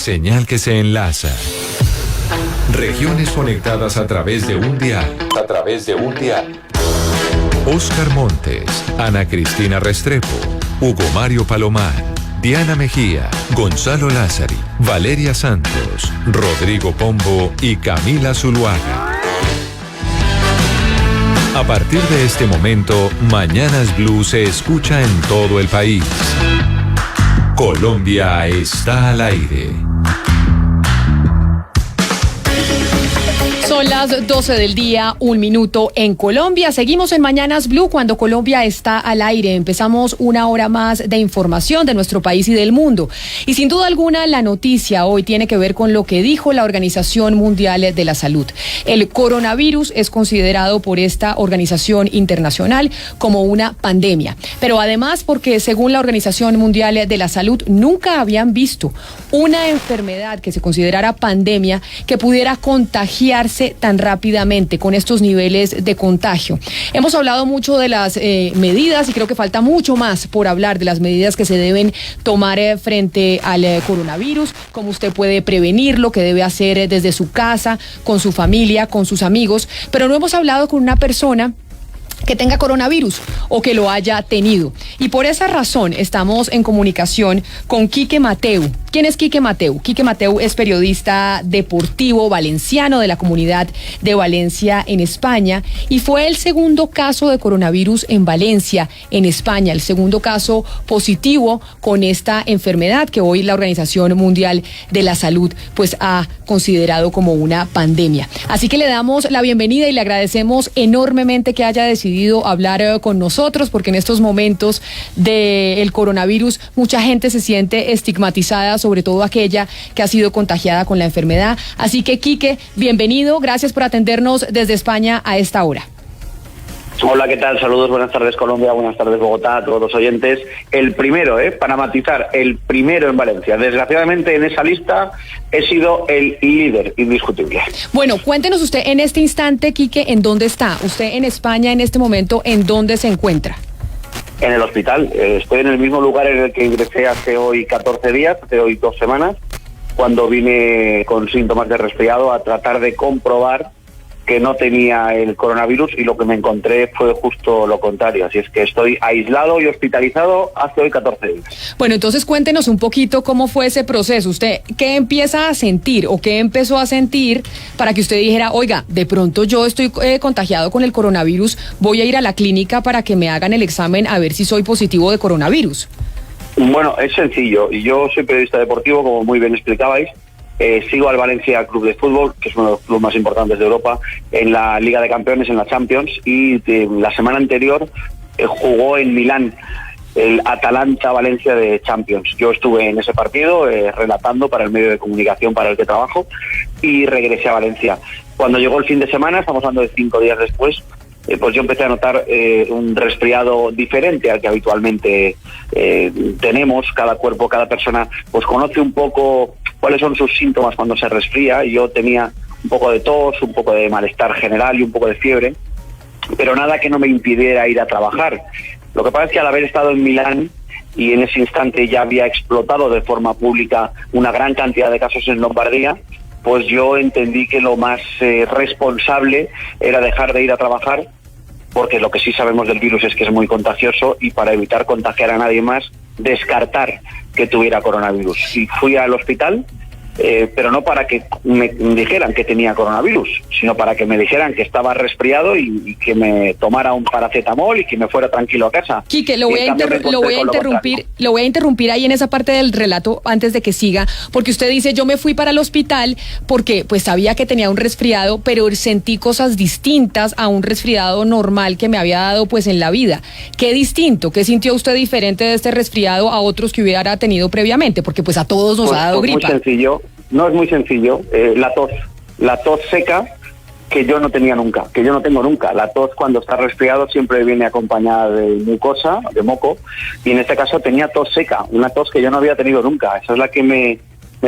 señal que se enlaza. Regiones conectadas a través de un dial. Óscar Montes, Ana Cristina Restrepo, Hugo Mario Palomar, Diana Mejía, Gonzalo Lázari, Valeria Santos, Rodrigo Pombo y Camila Zuluaga. A partir de este momento, Mañanas Blue se escucha en todo el país. Colombia está al aire. Son las 12 del día, 1 minuto en Colombia. Seguimos en Mañanas Blue cuando Colombia está al aire. Empezamos una hora más de información de nuestro país y del mundo. Y sin duda alguna la noticia hoy tiene que ver con lo que dijo la Organización Mundial de la Salud. El coronavirus es considerado por esta organización internacional como una pandemia. Pero además porque según la Organización Mundial de la Salud nunca habían visto una enfermedad que se considerara pandemia que pudiera contagiarse tan rápidamente con estos niveles de contagio. Hemos hablado mucho de las medidas y creo que falta mucho más por hablar de las medidas que se deben tomar frente al coronavirus, cómo usted puede prevenirlo, qué debe hacer desde su casa, con su familia, con sus amigos, pero no hemos hablado con una persona que tenga coronavirus o que lo haya tenido. Y por esa razón estamos en comunicación con Quique Mateu. ¿Quién es Quique Mateu? Quique Mateu es periodista deportivo valenciano de la Comunidad de Valencia en España y fue el segundo caso de coronavirus en Valencia, en España, el segundo caso positivo con esta enfermedad que hoy la Organización Mundial de la Salud pues ha considerado como una pandemia. Así que le damos la bienvenida y le agradecemos enormemente que haya decidido hablar con nosotros, porque en estos momentos del coronavirus mucha gente se siente estigmatizada, sobre todo aquella que ha sido contagiada con la enfermedad. Así que, Quique, bienvenido, gracias por atendernos desde España a esta hora. Hola, ¿qué tal? Saludos, buenas tardes Colombia, buenas tardes Bogotá, a todos los oyentes. El primero, para matizar, el primero en Valencia. Desgraciadamente en esa lista he sido el líder indiscutible. Bueno, cuéntenos usted en este instante, Quique, ¿en dónde está? Usted en España en este momento, ¿en dónde se encuentra? En el hospital. Estoy en el mismo lugar en el que ingresé hace hoy 14 días, hace hoy 2 semanas, cuando vine con síntomas de resfriado a tratar de comprobar que no tenía el coronavirus, y lo que me encontré fue justo lo contrario. Así es que estoy aislado y hospitalizado hace hoy 14 días. Bueno, entonces cuéntenos un poquito cómo fue ese proceso. ¿Usted qué empieza a sentir o qué empezó a sentir para que usted dijera, oiga, de pronto yo estoy contagiado con el coronavirus, voy a ir a la clínica para que me hagan el examen a ver si soy positivo de coronavirus? Bueno, es sencillo. Yo soy periodista deportivo, como muy bien explicabais. Sigo al Valencia Club de Fútbol, que es uno de los clubes más importantes de Europa, en la Liga de Campeones, en la Champions, y la semana anterior jugó en Milán el Atalanta-Valencia de Champions. Yo estuve en ese partido relatando para el medio de comunicación para el que trabajo y regresé a Valencia. Cuando llegó el fin de semana, estamos hablando de 5 días después, pues yo empecé a notar un resfriado diferente al que habitualmente tenemos. Cada cuerpo, cada persona pues conoce un poco cuáles son sus síntomas cuando se resfría, y yo tenía un poco de tos, un poco de malestar general y un poco de fiebre, pero nada que no me impidiera ir a trabajar. Lo que pasa es que al haber estado en Milán y en ese instante ya había explotado de forma pública una gran cantidad de casos en Lombardía, pues yo entendí que lo más responsable era dejar de ir a trabajar, porque lo que sí sabemos del virus es que es muy contagioso, y para evitar contagiar a nadie más, descartar que tuviera coronavirus. Y fui al hospital, pero no para que me dijeran que tenía coronavirus, sino para que me dijeran que estaba resfriado y que me tomara un paracetamol y que me fuera tranquilo a casa. Quique, lo voy a interrumpir ahí en esa parte del relato antes de que siga, porque usted dice, yo me fui para el hospital porque pues sabía que tenía un resfriado, pero sentí cosas distintas a un resfriado normal que me había dado pues en la vida. ¿Qué distinto? ¿Qué sintió usted diferente de este resfriado a otros que hubiera tenido previamente? Porque pues a todos nos ha dado gripa. Muy sencillo. No, es muy sencillo. La tos seca, que yo no tenía nunca, que yo no tengo nunca. La tos, cuando está resfriado, siempre viene acompañada de mucosa, de moco, y en este caso tenía tos seca, una tos que yo no había tenido nunca. Esa es la que me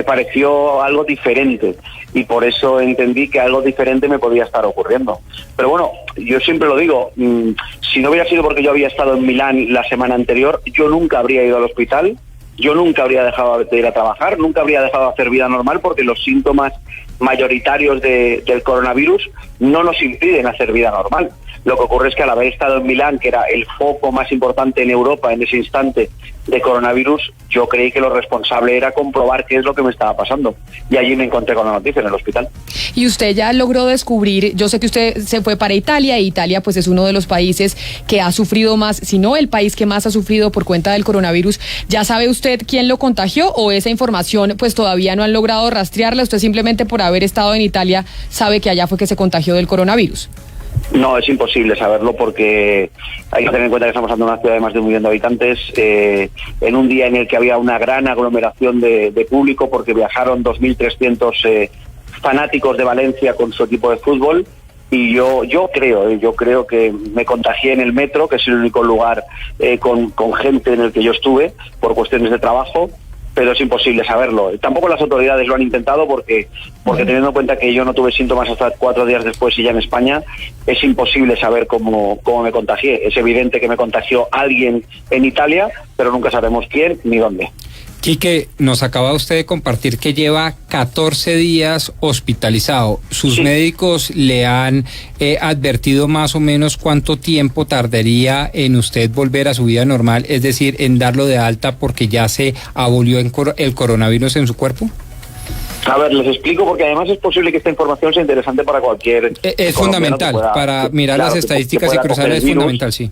pareció algo diferente, y por eso entendí que algo diferente me podía estar ocurriendo. Pero bueno, yo siempre lo digo, si no hubiera sido porque yo había estado en Milán la semana anterior, yo nunca habría ido al hospital, yo nunca habría dejado de ir a trabajar, nunca habría dejado de hacer vida normal, porque los síntomas mayoritarios del coronavirus no nos impiden hacer vida normal. Lo que ocurre es que al haber estado en Milán, que era el foco más importante en Europa en ese instante de coronavirus, yo creí que lo responsable era comprobar qué es lo que me estaba pasando. Y allí me encontré con la noticia en el hospital. Y usted ya logró descubrir, yo sé que usted se fue para Italia, y Italia pues es uno de los países que ha sufrido más, si no el país que más ha sufrido por cuenta del coronavirus. ¿Ya sabe usted quién lo contagió, o esa información pues todavía no han logrado rastrearla? Usted simplemente por haber estado en Italia sabe que allá fue que se contagió del coronavirus. No, es imposible saberlo, porque hay que tener en cuenta que estamos hablando de una ciudad de más de 1 millón de habitantes, en un día en el que había una gran aglomeración de público, porque viajaron 2.300 fanáticos de Valencia con su equipo de fútbol, y yo creo que me contagié en el metro, que es el único lugar con gente en el que yo estuve por cuestiones de trabajo. Pero es imposible saberlo. Tampoco las autoridades lo han intentado, porque teniendo en cuenta que yo no tuve síntomas hasta 4 días después y ya en España, es imposible saber cómo me contagié. Es evidente que me contagió alguien en Italia, pero nunca sabemos quién ni dónde. Quique, nos acaba usted de compartir que lleva 14 días hospitalizado. ¿Sus médicos le han advertido más o menos cuánto tiempo tardaría en usted volver a su vida normal, es decir, en darlo de alta porque ya se abolió el coronavirus en su cuerpo? A ver, les explico, porque además es posible que esta información sea interesante para cualquier... Es fundamental, para mirar las estadísticas y cruzarlas es fundamental, sí.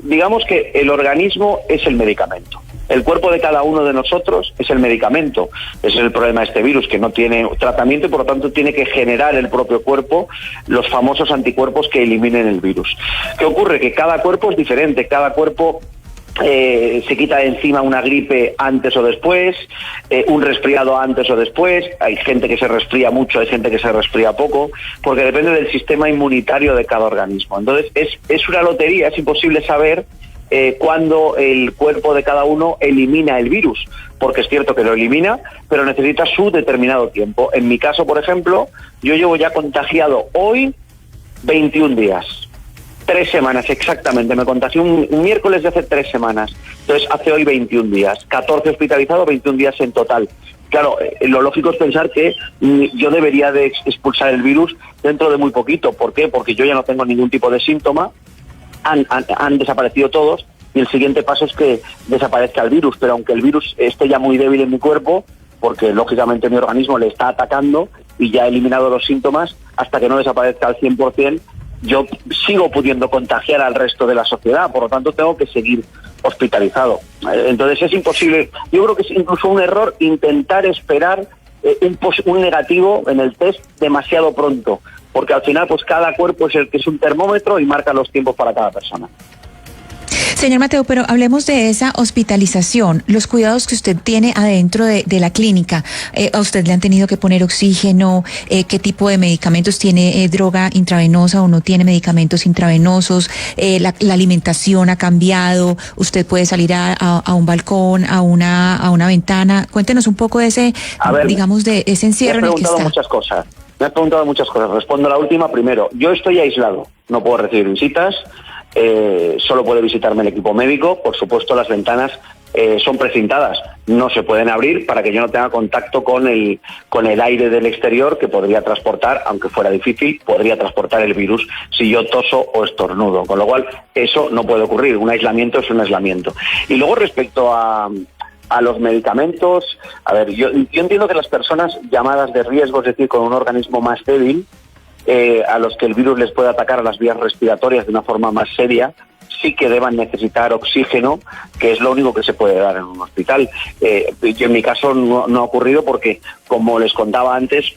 Digamos que el organismo es el medicamento. El cuerpo de cada uno de nosotros es el medicamento. Ese es el problema de este virus, que no tiene tratamiento y por lo tanto tiene que generar el propio cuerpo los famosos anticuerpos que eliminen el virus. ¿Qué ocurre? Que cada cuerpo es diferente, cada cuerpo se quita de encima una gripe antes o después, un resfriado antes o después. Hay gente que se resfría mucho, hay gente que se resfría poco, porque depende del sistema inmunitario de cada organismo. Entonces es una lotería, es imposible saber cuando el cuerpo de cada uno elimina el virus, porque es cierto que lo elimina, pero necesita su determinado tiempo. En mi caso, por ejemplo, yo llevo ya contagiado hoy 21 días, 3 semanas exactamente. Me contagié un miércoles de hace 3 semanas, entonces hace hoy 21 días, 14 hospitalizados, 21 días en total. Claro, lo lógico es pensar que yo debería de expulsar el virus dentro de muy poquito. ¿Por qué? Porque yo ya no tengo ningún tipo de síntoma. Han desaparecido todos, y el siguiente paso es que desaparezca el virus. Pero aunque el virus esté ya muy débil en mi cuerpo, porque lógicamente mi organismo le está atacando y ya ha eliminado los síntomas, hasta que no desaparezca al 100%, yo sigo pudiendo contagiar al resto de la sociedad. Por lo tanto, tengo que seguir hospitalizado. Entonces es imposible. Yo creo que es incluso un error intentar esperar un negativo en el test demasiado pronto, porque al final pues cada cuerpo es el que es un termómetro y marca los tiempos para cada persona. Señor Mateo, pero hablemos de esa hospitalización, los cuidados que usted tiene adentro de la clínica. ¿A usted le han tenido que poner oxígeno? ¿Qué tipo de medicamentos tiene? ¿Droga intravenosa o no tiene medicamentos intravenosos? La alimentación ha cambiado. ¿Usted puede salir a un balcón, a una ventana? Cuéntenos un poco de ese, digamos, de ese encierro en el que está. Me has preguntado muchas cosas. Respondo a la última primero. Yo estoy aislado, no puedo recibir visitas. Solo puede visitarme el equipo médico. Por supuesto, las ventanas son precintadas, no se pueden abrir para que yo no tenga contacto con el aire del exterior, que podría transportar, aunque fuera difícil, podría transportar el virus si yo toso o estornudo, con lo cual eso no puede ocurrir. Un aislamiento es un aislamiento. Y luego, respecto a los medicamentos, a ver, yo entiendo que las personas llamadas de riesgo, es decir, con un organismo más débil, a los que el virus les puede atacar a las vías respiratorias de una forma más seria, sí que deban necesitar oxígeno, que es lo único que se puede dar en un hospital. Yo en mi caso no ha ocurrido porque, como les contaba antes,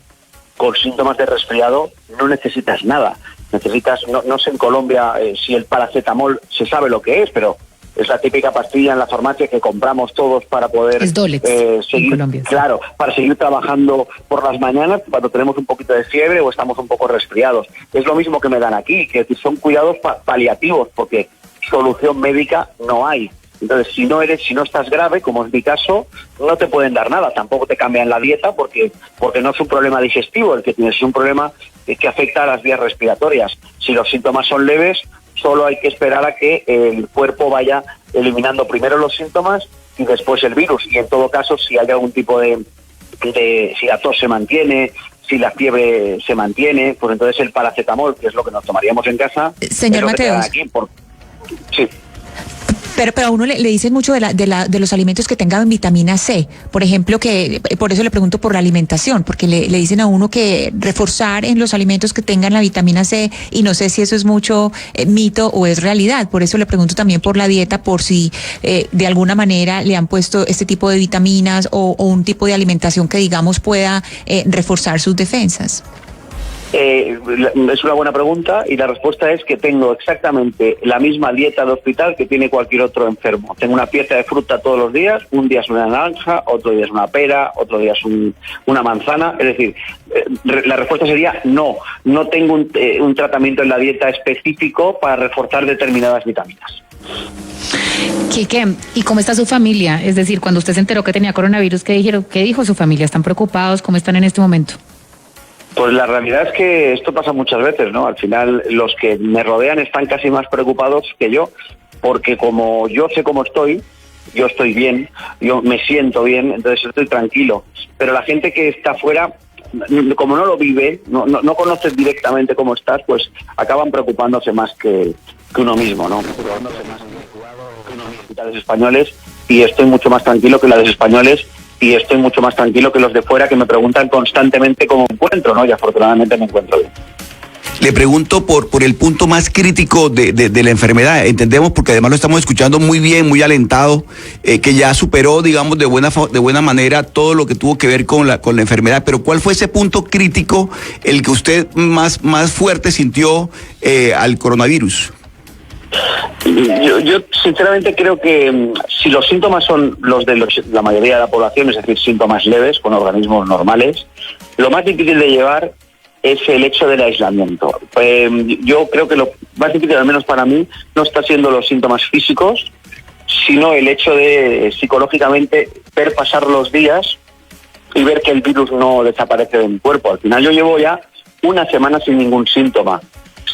con síntomas de resfriado no necesitas nada. Necesitas, no sé en Colombia si el paracetamol se sabe lo que es, pero es la típica pastilla en la farmacia que compramos todos para poder seguir, Colombia, claro, para seguir trabajando por las mañanas cuando tenemos un poquito de fiebre o estamos un poco resfriados. Es lo mismo que me dan aquí, que son cuidados paliativos, porque solución médica no hay. Entonces, si no estás grave, como es mi caso, no te pueden dar nada. Tampoco te cambian la dieta porque no es un problema digestivo el que tienes, es un problema que afecta a las vías respiratorias. Si los síntomas son leves, solo hay que esperar a que el cuerpo vaya eliminando primero los síntomas y después el virus. Y en todo caso, si hay algún tipo de si la tos se mantiene, si la fiebre se mantiene, pues entonces el paracetamol, que es lo que nos tomaríamos en casa, señor Mateos. Sí. Pero a uno le dicen mucho de los alimentos que tengan vitamina C, por ejemplo, que por eso le pregunto por la alimentación, porque le dicen a uno que reforzar en los alimentos que tengan la vitamina C, y no sé si eso es mucho mito o es realidad. Por eso le pregunto también por la dieta, por si de alguna manera le han puesto este tipo de vitaminas o un tipo de alimentación que digamos pueda reforzar sus defensas. Es una buena pregunta y la respuesta es que tengo exactamente la misma dieta de hospital que tiene cualquier otro enfermo. Tengo una pieza de fruta todos los días, un día es una naranja, otro día es una pera, otro día es una manzana. Es decir, la respuesta sería no tengo un tratamiento en la dieta específico para reforzar determinadas vitaminas. Quique, ¿y cómo está su familia? Es decir, cuando usted se enteró que tenía coronavirus, ¿qué dijo su familia? ¿Están preocupados? ¿Cómo están en este momento? Pues la realidad es que esto pasa muchas veces, ¿no? Al final los que me rodean están casi más preocupados que yo, porque como yo sé cómo estoy, yo estoy bien, yo me siento bien, entonces estoy tranquilo. Pero la gente que está afuera, como no lo vive, no conoces directamente cómo estás, pues acaban preocupándose más que uno mismo, ¿no? Preocupándose más que unos hospitales españoles, y estoy mucho más tranquilo que los españoles. Y estoy mucho más tranquilo que los de fuera, que me preguntan constantemente cómo me encuentro, ¿no? Y afortunadamente me encuentro bien. Le pregunto por el punto más crítico de la enfermedad. Entendemos, porque además lo estamos escuchando muy bien, muy alentado, que ya superó, digamos, de buena manera todo lo que tuvo que ver con la enfermedad. Pero ¿cuál fue ese punto crítico, el que usted más fuerte sintió al coronavirus? Yo sinceramente creo que si los síntomas son los de la mayoría de la población, es decir, síntomas leves con organismos normales, lo más difícil de llevar es el hecho del aislamiento. Yo creo que lo más difícil, al menos para mí, no está siendo los síntomas físicos, sino el hecho de psicológicamente ver pasar los días y ver que el virus no desaparece de mi cuerpo. Al final yo llevo ya una semana sin ningún síntoma,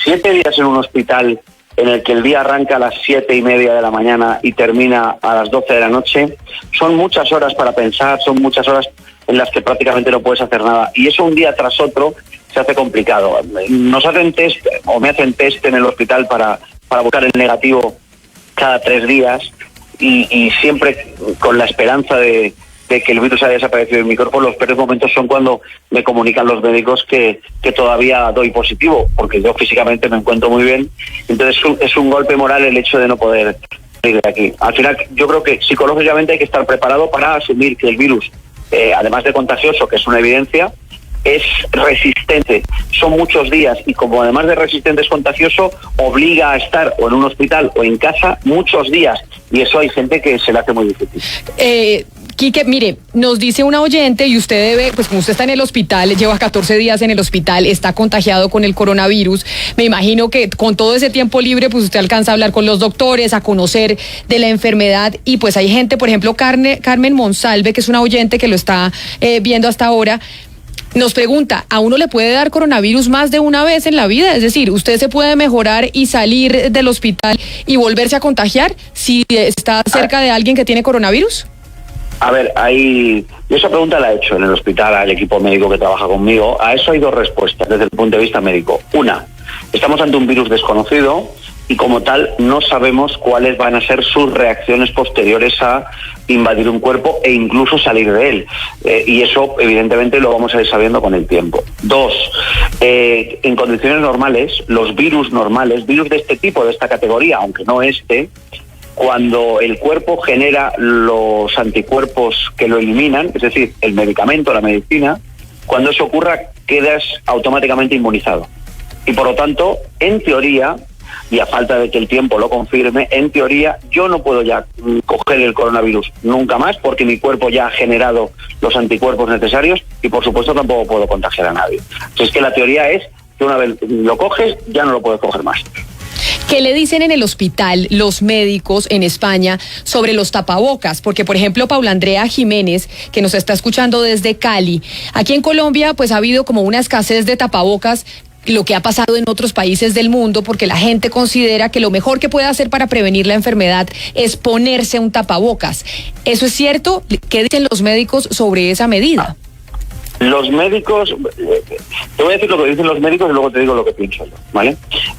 7 días en un hospital en el que el día arranca a las 7:30 de la mañana y termina a las 12 de la noche. Son muchas horas para pensar, son muchas horas en las que prácticamente no puedes hacer nada, y eso un día tras otro se hace complicado. Nos hacen test, o me hacen test en el hospital para buscar el negativo cada 3 días, y siempre con la esperanza de que el virus haya desaparecido de mi cuerpo. Los peores momentos son cuando me comunican los médicos que todavía doy positivo, porque yo físicamente me encuentro muy bien. Entonces es un golpe moral el hecho de no poder salir de aquí. Al final yo creo que psicológicamente hay que estar preparado para asumir que el virus, además de contagioso, que es una evidencia, es resistente. Son muchos días, y como además de resistente es contagioso, obliga a estar o en un hospital o en casa muchos días, y eso hay gente que se le hace muy difícil. Quique, mire, nos dice una oyente, y usted debe, pues como usted está en el hospital, lleva 14 días en el hospital, está contagiado con el coronavirus, me imagino que con todo ese tiempo libre, pues usted alcanza a hablar con los doctores, a conocer de la enfermedad, y pues hay gente, por ejemplo, Carmen Monsalve, que es una oyente que lo está viendo hasta ahora, nos pregunta, ¿a uno le puede dar coronavirus más de una vez en la vida? Es decir, ¿usted se puede mejorar y salir del hospital y volverse a contagiar si está cerca de alguien que tiene coronavirus? A ver, yo esa pregunta la he hecho en el hospital al equipo médico que trabaja conmigo. A eso hay 2 respuestas desde el punto de vista médico. Una, estamos ante un virus desconocido y como tal no sabemos cuáles van a ser sus reacciones posteriores a invadir un cuerpo e incluso salir de él. Y eso evidentemente lo vamos a ir sabiendo con el tiempo. 2, en condiciones normales, los virus normales, virus de este tipo, de esta categoría, aunque no cuando el cuerpo genera los anticuerpos que lo eliminan, es decir, el medicamento, la medicina, cuando eso ocurra quedas automáticamente inmunizado. Y por lo tanto, en teoría, y a falta de que el tiempo lo confirme, en teoría yo no puedo ya coger el coronavirus nunca más, porque mi cuerpo ya ha generado los anticuerpos necesarios, y por supuesto tampoco puedo contagiar a nadie. Entonces, que la teoría es que una vez lo coges, ya no lo puedes coger más. ¿Qué le dicen en el hospital los médicos en España sobre los tapabocas? Porque, por ejemplo, Paula Andrea Jiménez, que nos está escuchando desde Cali, aquí en Colombia, pues ha habido como una escasez de tapabocas. lo que ha pasado en otros países del mundo, porque la gente considera que lo mejor que puede hacer para prevenir la enfermedad es ponerse un tapabocas. ¿Eso es cierto? ¿Qué dicen los médicos sobre esa medida? Los médicos, te voy a decir lo que dicen los médicos y luego te digo lo que pienso yo, ¿vale?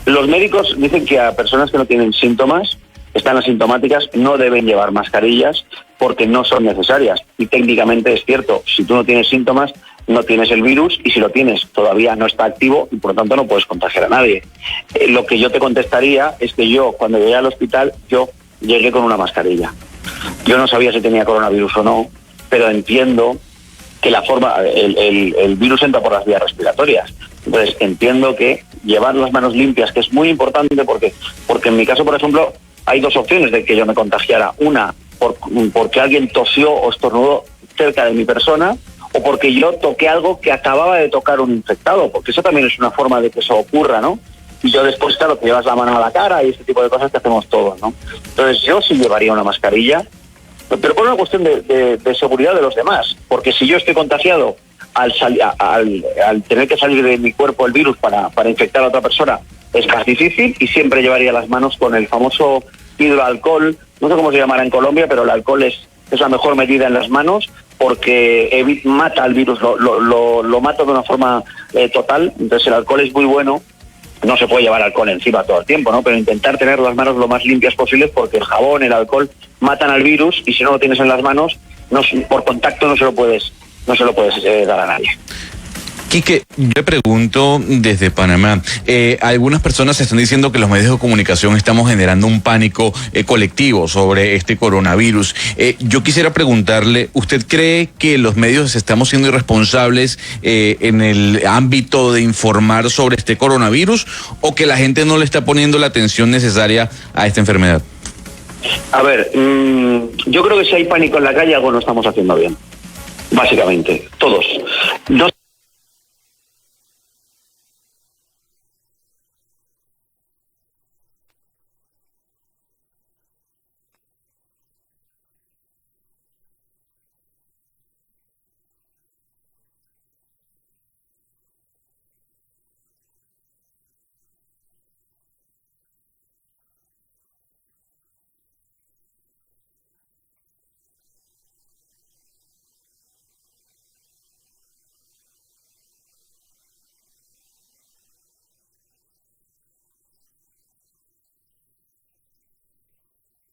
Los médicos dicen que a personas que no tienen síntomas, están asintomáticas, no deben llevar mascarillas porque no son necesarias. Y técnicamente es cierto, si tú no tienes síntomas, no tienes el virus, y si lo tienes todavía no está activo y por lo tanto no puedes contagiar a nadie. Lo que yo te contestaría es que yo, cuando llegué al hospital, yo llegué con una mascarilla. Yo no sabía si tenía coronavirus o no, pero entiendo que el virus entra por las vías respiratorias. Entonces entiendo que llevar las manos limpias, que es muy importante porque en mi caso, por ejemplo, hay dos opciones de que yo me contagiara. Una, porque alguien tosió o estornudó cerca de mi persona, o porque yo toqué algo que acababa de tocar un infectado, porque eso también es una forma de que eso ocurra, ¿no? Y yo después, claro, te llevas la mano a la cara y este tipo de cosas que hacemos todos, ¿no? Entonces yo sí llevaría una mascarilla, pero por una cuestión de seguridad de los demás, porque si yo estoy contagiado al tener que salir de mi cuerpo el virus para infectar a otra persona, es más difícil, y siempre llevaría las manos con el famoso hidroalcohol, no sé cómo se llamará en Colombia, pero el alcohol es la mejor medida en las manos, porque mata al virus, lo mata de una forma total. Entonces el alcohol es muy bueno. No se puede llevar alcohol encima todo el tiempo, ¿no? Pero intentar tener las manos lo más limpias posibles, porque el jabón, el alcohol matan al virus, y si no lo tienes en las manos, por contacto no se lo puedes dar a nadie. Quique, yo le pregunto desde Panamá, algunas personas están diciendo que los medios de comunicación estamos generando un pánico colectivo sobre este coronavirus. Yo quisiera preguntarle, ¿usted cree que los medios estamos siendo irresponsables en el ámbito de informar sobre este coronavirus, o que la gente no le está poniendo la atención necesaria a esta enfermedad? A ver, yo creo que si hay pánico en la calle, algo no estamos haciendo bien. Básicamente, todos. No.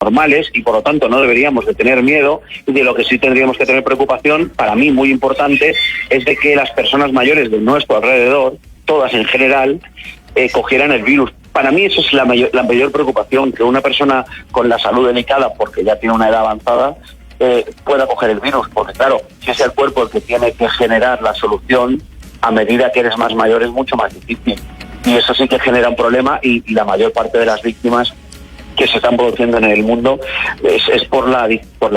Normales, y por lo tanto no deberíamos de tener miedo, y de lo que sí tendríamos que tener preocupación, para mí muy importante, es de que las personas mayores de nuestro alrededor, todas en general, cogieran el virus. Para mí eso es la mayor preocupación, que una persona con la salud delicada, porque ya tiene una edad avanzada, pueda coger el virus, porque claro, si es el cuerpo el que tiene que generar la solución, a medida que eres más mayor es mucho más difícil, y eso sí que genera un problema, y la mayor parte de las víctimas que se están produciendo en el mundo es por la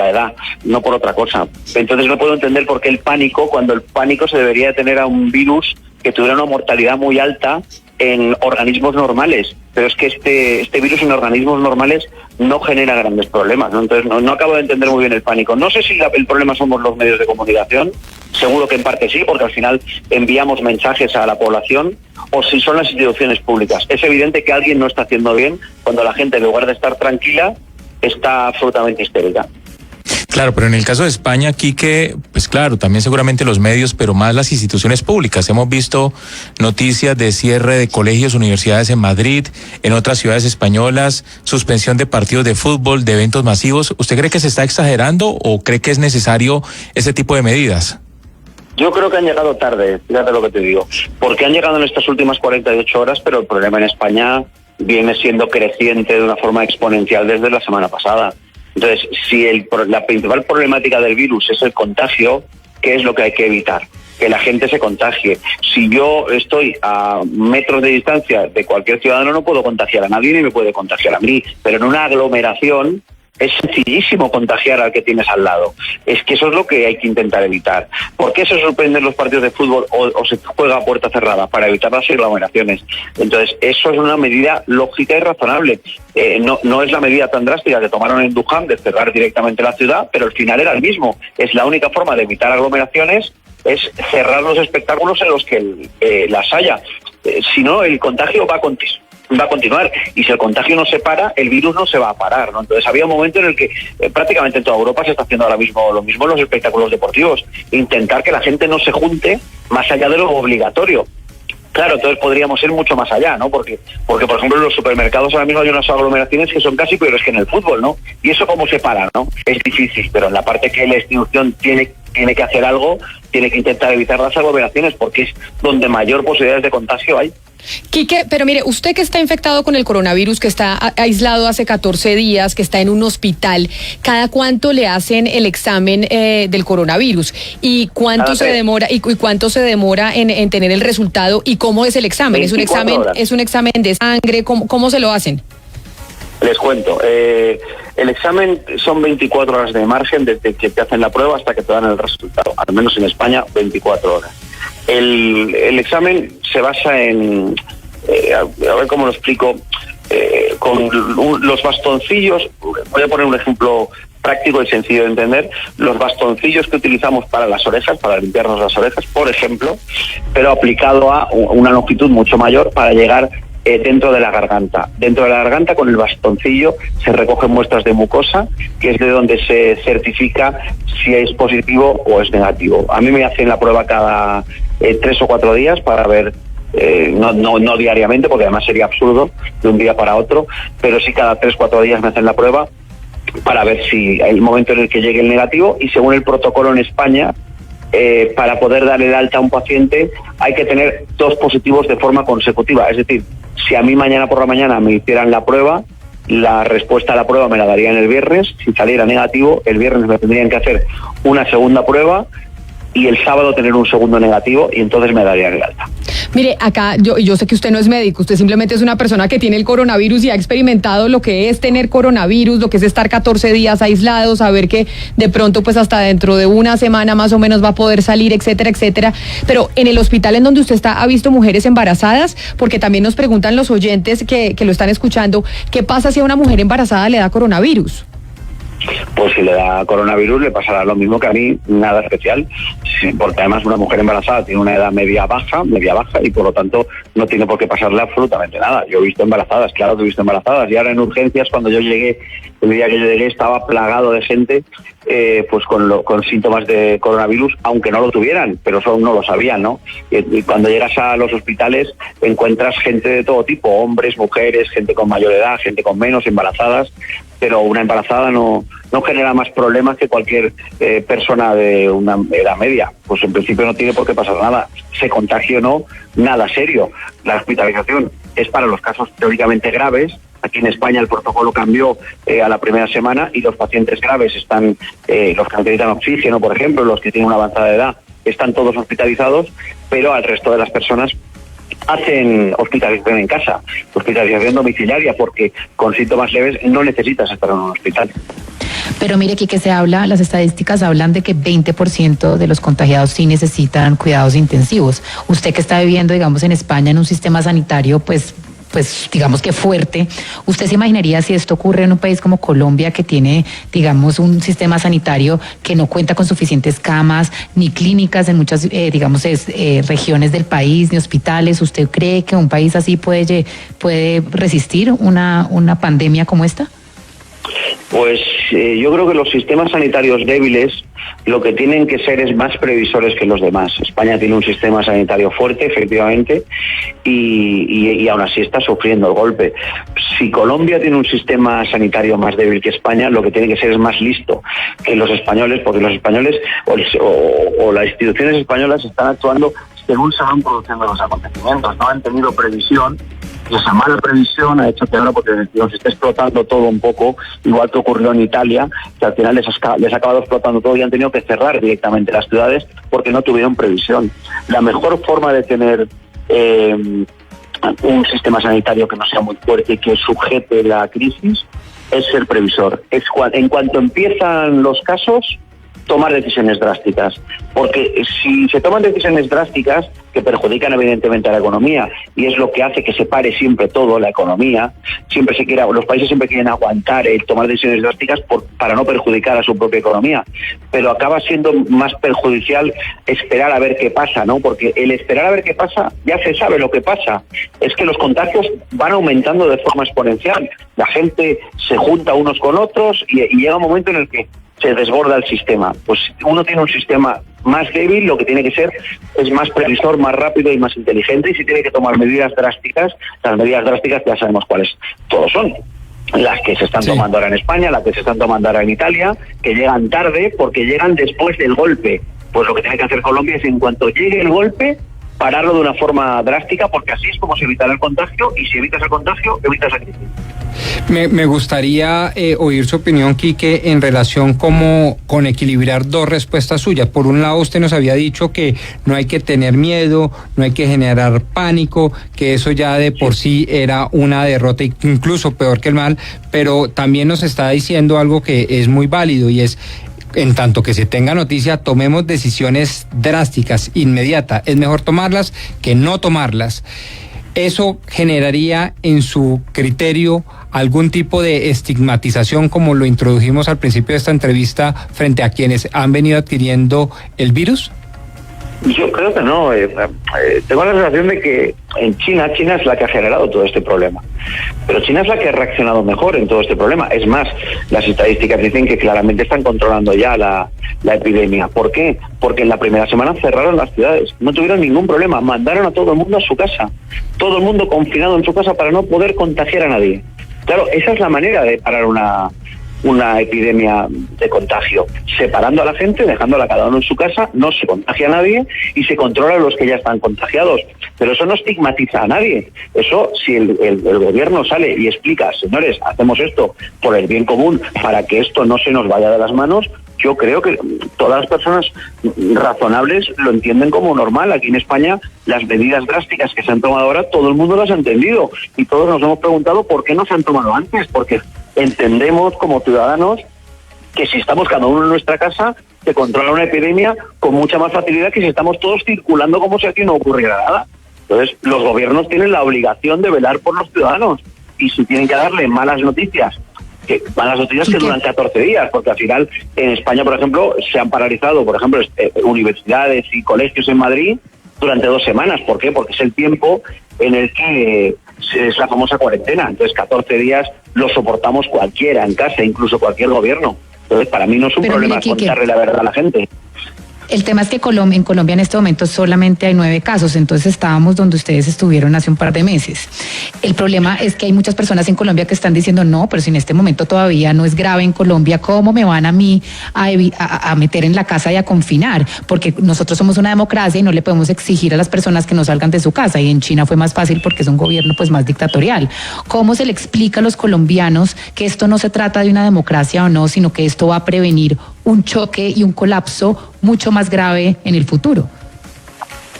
edad, no por otra cosa. Entonces no puedo entender por qué el pánico, cuando el pánico se debería tener a un virus que tuviera una mortalidad muy alta en organismos normales, pero es que este virus en organismos normales no genera grandes problemas, ¿no? Entonces no acabo de entender muy bien el pánico. No sé si el problema somos los medios de comunicación, seguro que en parte sí, porque al final enviamos mensajes a la población, o si son las instituciones públicas. Es evidente que alguien no está haciendo bien cuando la gente, en lugar de estar tranquila, está absolutamente histérica. Claro, pero en el caso de España, Quique, pues claro, también seguramente los medios, pero más las instituciones públicas. Hemos visto noticias de cierre de colegios, universidades en Madrid, en otras ciudades españolas, suspensión de partidos de fútbol, de eventos masivos. ¿Usted cree que se está exagerando o cree que es necesario ese tipo de medidas? Yo creo que han llegado tarde, fíjate lo que te digo, porque han llegado en estas últimas 48 horas, pero el problema en España viene siendo creciente de una forma exponencial desde la semana pasada. Entonces, si la principal problemática del virus es el contagio, ¿qué es lo que hay que evitar? Que la gente se contagie. Si yo estoy a metros de distancia de cualquier ciudadano, no puedo contagiar a nadie ni me puede contagiar a mí, pero en una aglomeración es sencillísimo contagiar al que tienes al lado. Es que eso es lo que hay que intentar evitar. ¿Por qué se suspenden los partidos de fútbol o se juega a puerta cerrada? Para evitar las aglomeraciones. Entonces, eso es una medida lógica y razonable. No es la medida tan drástica que tomaron en Wuhan de cerrar directamente la ciudad, pero el final era el mismo. Es la única forma de evitar aglomeraciones, es cerrar los espectáculos en los que las haya. si no, el contagio va a continuar, y si el contagio no se para, el virus no se va a parar, ¿no? Entonces había un momento en el que prácticamente en toda Europa se está haciendo ahora mismo lo mismo en los espectáculos deportivos, intentar que la gente no se junte más allá de lo obligatorio. Claro, entonces podríamos ir mucho más allá, ¿no? Porque por ejemplo, en los supermercados ahora mismo hay unas aglomeraciones que son casi peores que en el fútbol, ¿no? Y eso cómo se para, ¿no? Es difícil, pero en la parte que la institución tiene que hacer algo, tiene que intentar evitar las aglomeraciones, porque es donde mayor posibilidades de contagio hay. Quique, pero mire, usted que está infectado con el coronavirus, que está aislado hace 14 días, que está en un hospital, ¿cada cuánto le hacen el examen del coronavirus? ¿Y cuánto se demora en tener el resultado? ¿Y cómo es el examen? ¿Es un examen de sangre? ¿Cómo se lo hacen? Les cuento. El examen son 24 horas de margen desde que te hacen la prueba hasta que te dan el resultado. Al menos en España, 24 horas. El examen se basa en, a ver cómo lo explico, con los bastoncillos. Voy a poner un ejemplo práctico y sencillo de entender. Los bastoncillos que utilizamos para las orejas, para limpiarnos las orejas, por ejemplo, pero aplicado a una longitud mucho mayor para llegar dentro de la garganta. Dentro de la garganta, con el bastoncillo, se recogen muestras de mucosa, que es de donde se certifica si es positivo o es negativo. A mí me hacen la prueba cada 3 o 4 días para ver, no diariamente, porque además sería absurdo de un día para otro, pero sí cada 3 o 4 días me hacen la prueba para ver si hay el momento en el que llegue el negativo, y según el protocolo en España, para poder darle el alta a un paciente hay que tener 2 positivos de forma consecutiva. Es decir, si a mí mañana por la mañana me hicieran la prueba, la respuesta a la prueba me la darían el viernes. Si saliera negativo, el viernes me tendrían que hacer una segunda prueba y el sábado tener un segundo negativo, y entonces me darían el alta. Mire, acá yo sé que usted no es médico, usted simplemente es una persona que tiene el coronavirus y ha experimentado lo que es tener coronavirus, lo que es estar 14 días aislado, saber que de pronto pues hasta dentro de una semana más o menos va a poder salir, etcétera, etcétera. Pero en el hospital en donde usted está, ¿ha visto mujeres embarazadas? Porque también nos preguntan los oyentes que lo están escuchando, ¿qué pasa si a una mujer embarazada le da coronavirus? Pues si le da coronavirus le pasará lo mismo que a mí, nada especial, porque además una mujer embarazada tiene una edad media baja, y por lo tanto no tiene por qué pasarle absolutamente nada. Yo he visto embarazadas, claro que he visto embarazadas, y ahora en urgencias, cuando yo llegué, el día que yo llegué, estaba plagado de gente pues con síntomas de coronavirus, aunque no lo tuvieran, pero eso no lo sabían, ¿no? Y cuando llegas a los hospitales encuentras gente de todo tipo, hombres, mujeres, gente con mayor edad, gente con menos, embarazadas, pero una embarazada no genera más problemas que cualquier persona de una edad media. Pues en principio no tiene por qué pasar nada. Se contagie o no, nada serio. La hospitalización es para los casos teóricamente graves. Aquí en España el protocolo cambió a la primera semana, y los pacientes graves están, los que necesitan oxígeno, por ejemplo, los que tienen una avanzada edad, están todos hospitalizados, pero al resto de las personas hacen hospitalización en casa, hospitalización domiciliaria, porque con síntomas leves no necesitas estar en un hospital. Pero mire, aquí que se habla, las estadísticas hablan de que 20% de los contagiados sí necesitan cuidados intensivos. Usted que está viviendo, digamos, en España en un sistema sanitario, pues digamos que fuerte, ¿usted se imaginaría si esto ocurre en un país como Colombia, que tiene, digamos, un sistema sanitario que no cuenta con suficientes camas, ni clínicas en muchas, regiones del país, ni hospitales? ¿Usted cree que un país así puede resistir una pandemia como esta? Pues yo creo que los sistemas sanitarios débiles lo que tienen que ser es más previsores que los demás. España tiene un sistema sanitario fuerte, efectivamente, y aún así está sufriendo el golpe. Si Colombia tiene un sistema sanitario más débil que España, lo que tiene que ser es más listo que los españoles, porque los españoles o las instituciones españolas están actuando según se van produciendo los acontecimientos, no han tenido previsión. Y esa mala previsión ha hecho que ahora, porque nos está explotando todo un poco, igual que ocurrió en Italia, que al final les ha acabado explotando todo y han tenido que cerrar directamente las ciudades porque no tuvieron previsión. La mejor forma de tener un sistema sanitario que no sea muy fuerte y que sujete la crisis es ser previsor. En cuanto empiezan los casos, tomar decisiones drásticas, porque si se toman decisiones drásticas que perjudican evidentemente a la economía, y es lo que hace que se pare siempre todo, la economía, los países siempre quieren aguantar el tomar decisiones drásticas para no perjudicar a su propia economía, pero acaba siendo más perjudicial esperar a ver qué pasa, ¿no? Porque el esperar a ver qué pasa, ya se sabe lo que pasa, es que los contagios van aumentando de forma exponencial, la gente se junta unos con otros y llega un momento en el que se desborda el sistema. Pues uno tiene un sistema más débil, lo que tiene que ser es más previsor, más rápido y más inteligente, y si tiene que tomar medidas drásticas, las medidas drásticas ya sabemos cuáles todos son. Las que se están tomando ahora en España, las que se están tomando ahora en Italia, que llegan tarde porque llegan después del golpe. Pues lo que tiene que hacer Colombia es, en cuanto llegue el golpe, pararlo de una forma drástica, porque así es como se evitará el contagio, y si evitas el contagio, evitas la crisis. Me gustaría oír su opinión, Quique, en relación con equilibrar dos respuestas suyas. Por un lado, usted nos había dicho que no hay que tener miedo, no hay que generar pánico, que eso ya de por sí era una derrota, incluso peor que el mal, pero también nos está diciendo algo que es muy válido, y es: en tanto que se tenga noticia, tomemos decisiones drásticas, inmediatas. Es mejor tomarlas que no tomarlas. ¿Eso generaría, en su criterio, algún tipo de estigmatización, como lo introdujimos al principio de esta entrevista, frente a quienes han venido adquiriendo el virus? Yo creo que no. Tengo la sensación de que en China es la que ha generado todo este problema. Pero China es la que ha reaccionado mejor en todo este problema. Es más, las estadísticas dicen que claramente están controlando ya la epidemia. ¿Por qué? Porque en la primera semana cerraron las ciudades. No tuvieron ningún problema. Mandaron a todo el mundo a su casa. Todo el mundo confinado en su casa para no poder contagiar a nadie. Claro, esa es la manera de parar una epidemia de contagio, separando a la gente, dejándola cada uno en su casa, no se contagia a nadie y se controla a los que ya están contagiados. Pero eso no estigmatiza a nadie. Eso, si el gobierno sale y explica: señores, hacemos esto por el bien común, para que esto no se nos vaya de las manos, yo creo que todas las personas razonables lo entienden como normal. Aquí en España, las medidas drásticas que se han tomado ahora, todo el mundo las ha entendido, y todos nos hemos preguntado por qué no se han tomado antes, porque entendemos como ciudadanos que si estamos cada uno en nuestra casa, se controla una epidemia con mucha más facilidad que si estamos todos circulando como si aquí no ocurriera nada. Entonces, los gobiernos tienen la obligación de velar por los ciudadanos, y si tienen que darle malas noticias que duran 14 días, porque al final en España, por ejemplo, se han paralizado, por ejemplo, universidades y colegios en Madrid durante 2 semanas. ¿Por qué? Porque es el tiempo en el que es la famosa cuarentena. Entonces, 14 días lo soportamos cualquiera en casa, incluso cualquier gobierno. Entonces, para mí no es un problema contarle la verdad a la gente. El tema es que en Colombia en este momento solamente hay 9 casos, entonces estábamos donde ustedes estuvieron hace un par de meses. El problema es que hay muchas personas en Colombia que están diciendo: no, pero si en este momento todavía no es grave en Colombia, ¿cómo me van a mí a meter en la casa y a confinar? Porque nosotros somos una democracia y no le podemos exigir a las personas que no salgan de su casa, y en China fue más fácil porque es un gobierno pues más dictatorial. ¿Cómo se le explica a los colombianos que esto no se trata de una democracia o no, sino que esto va a prevenir un choque y un colapso mucho más grave en el futuro?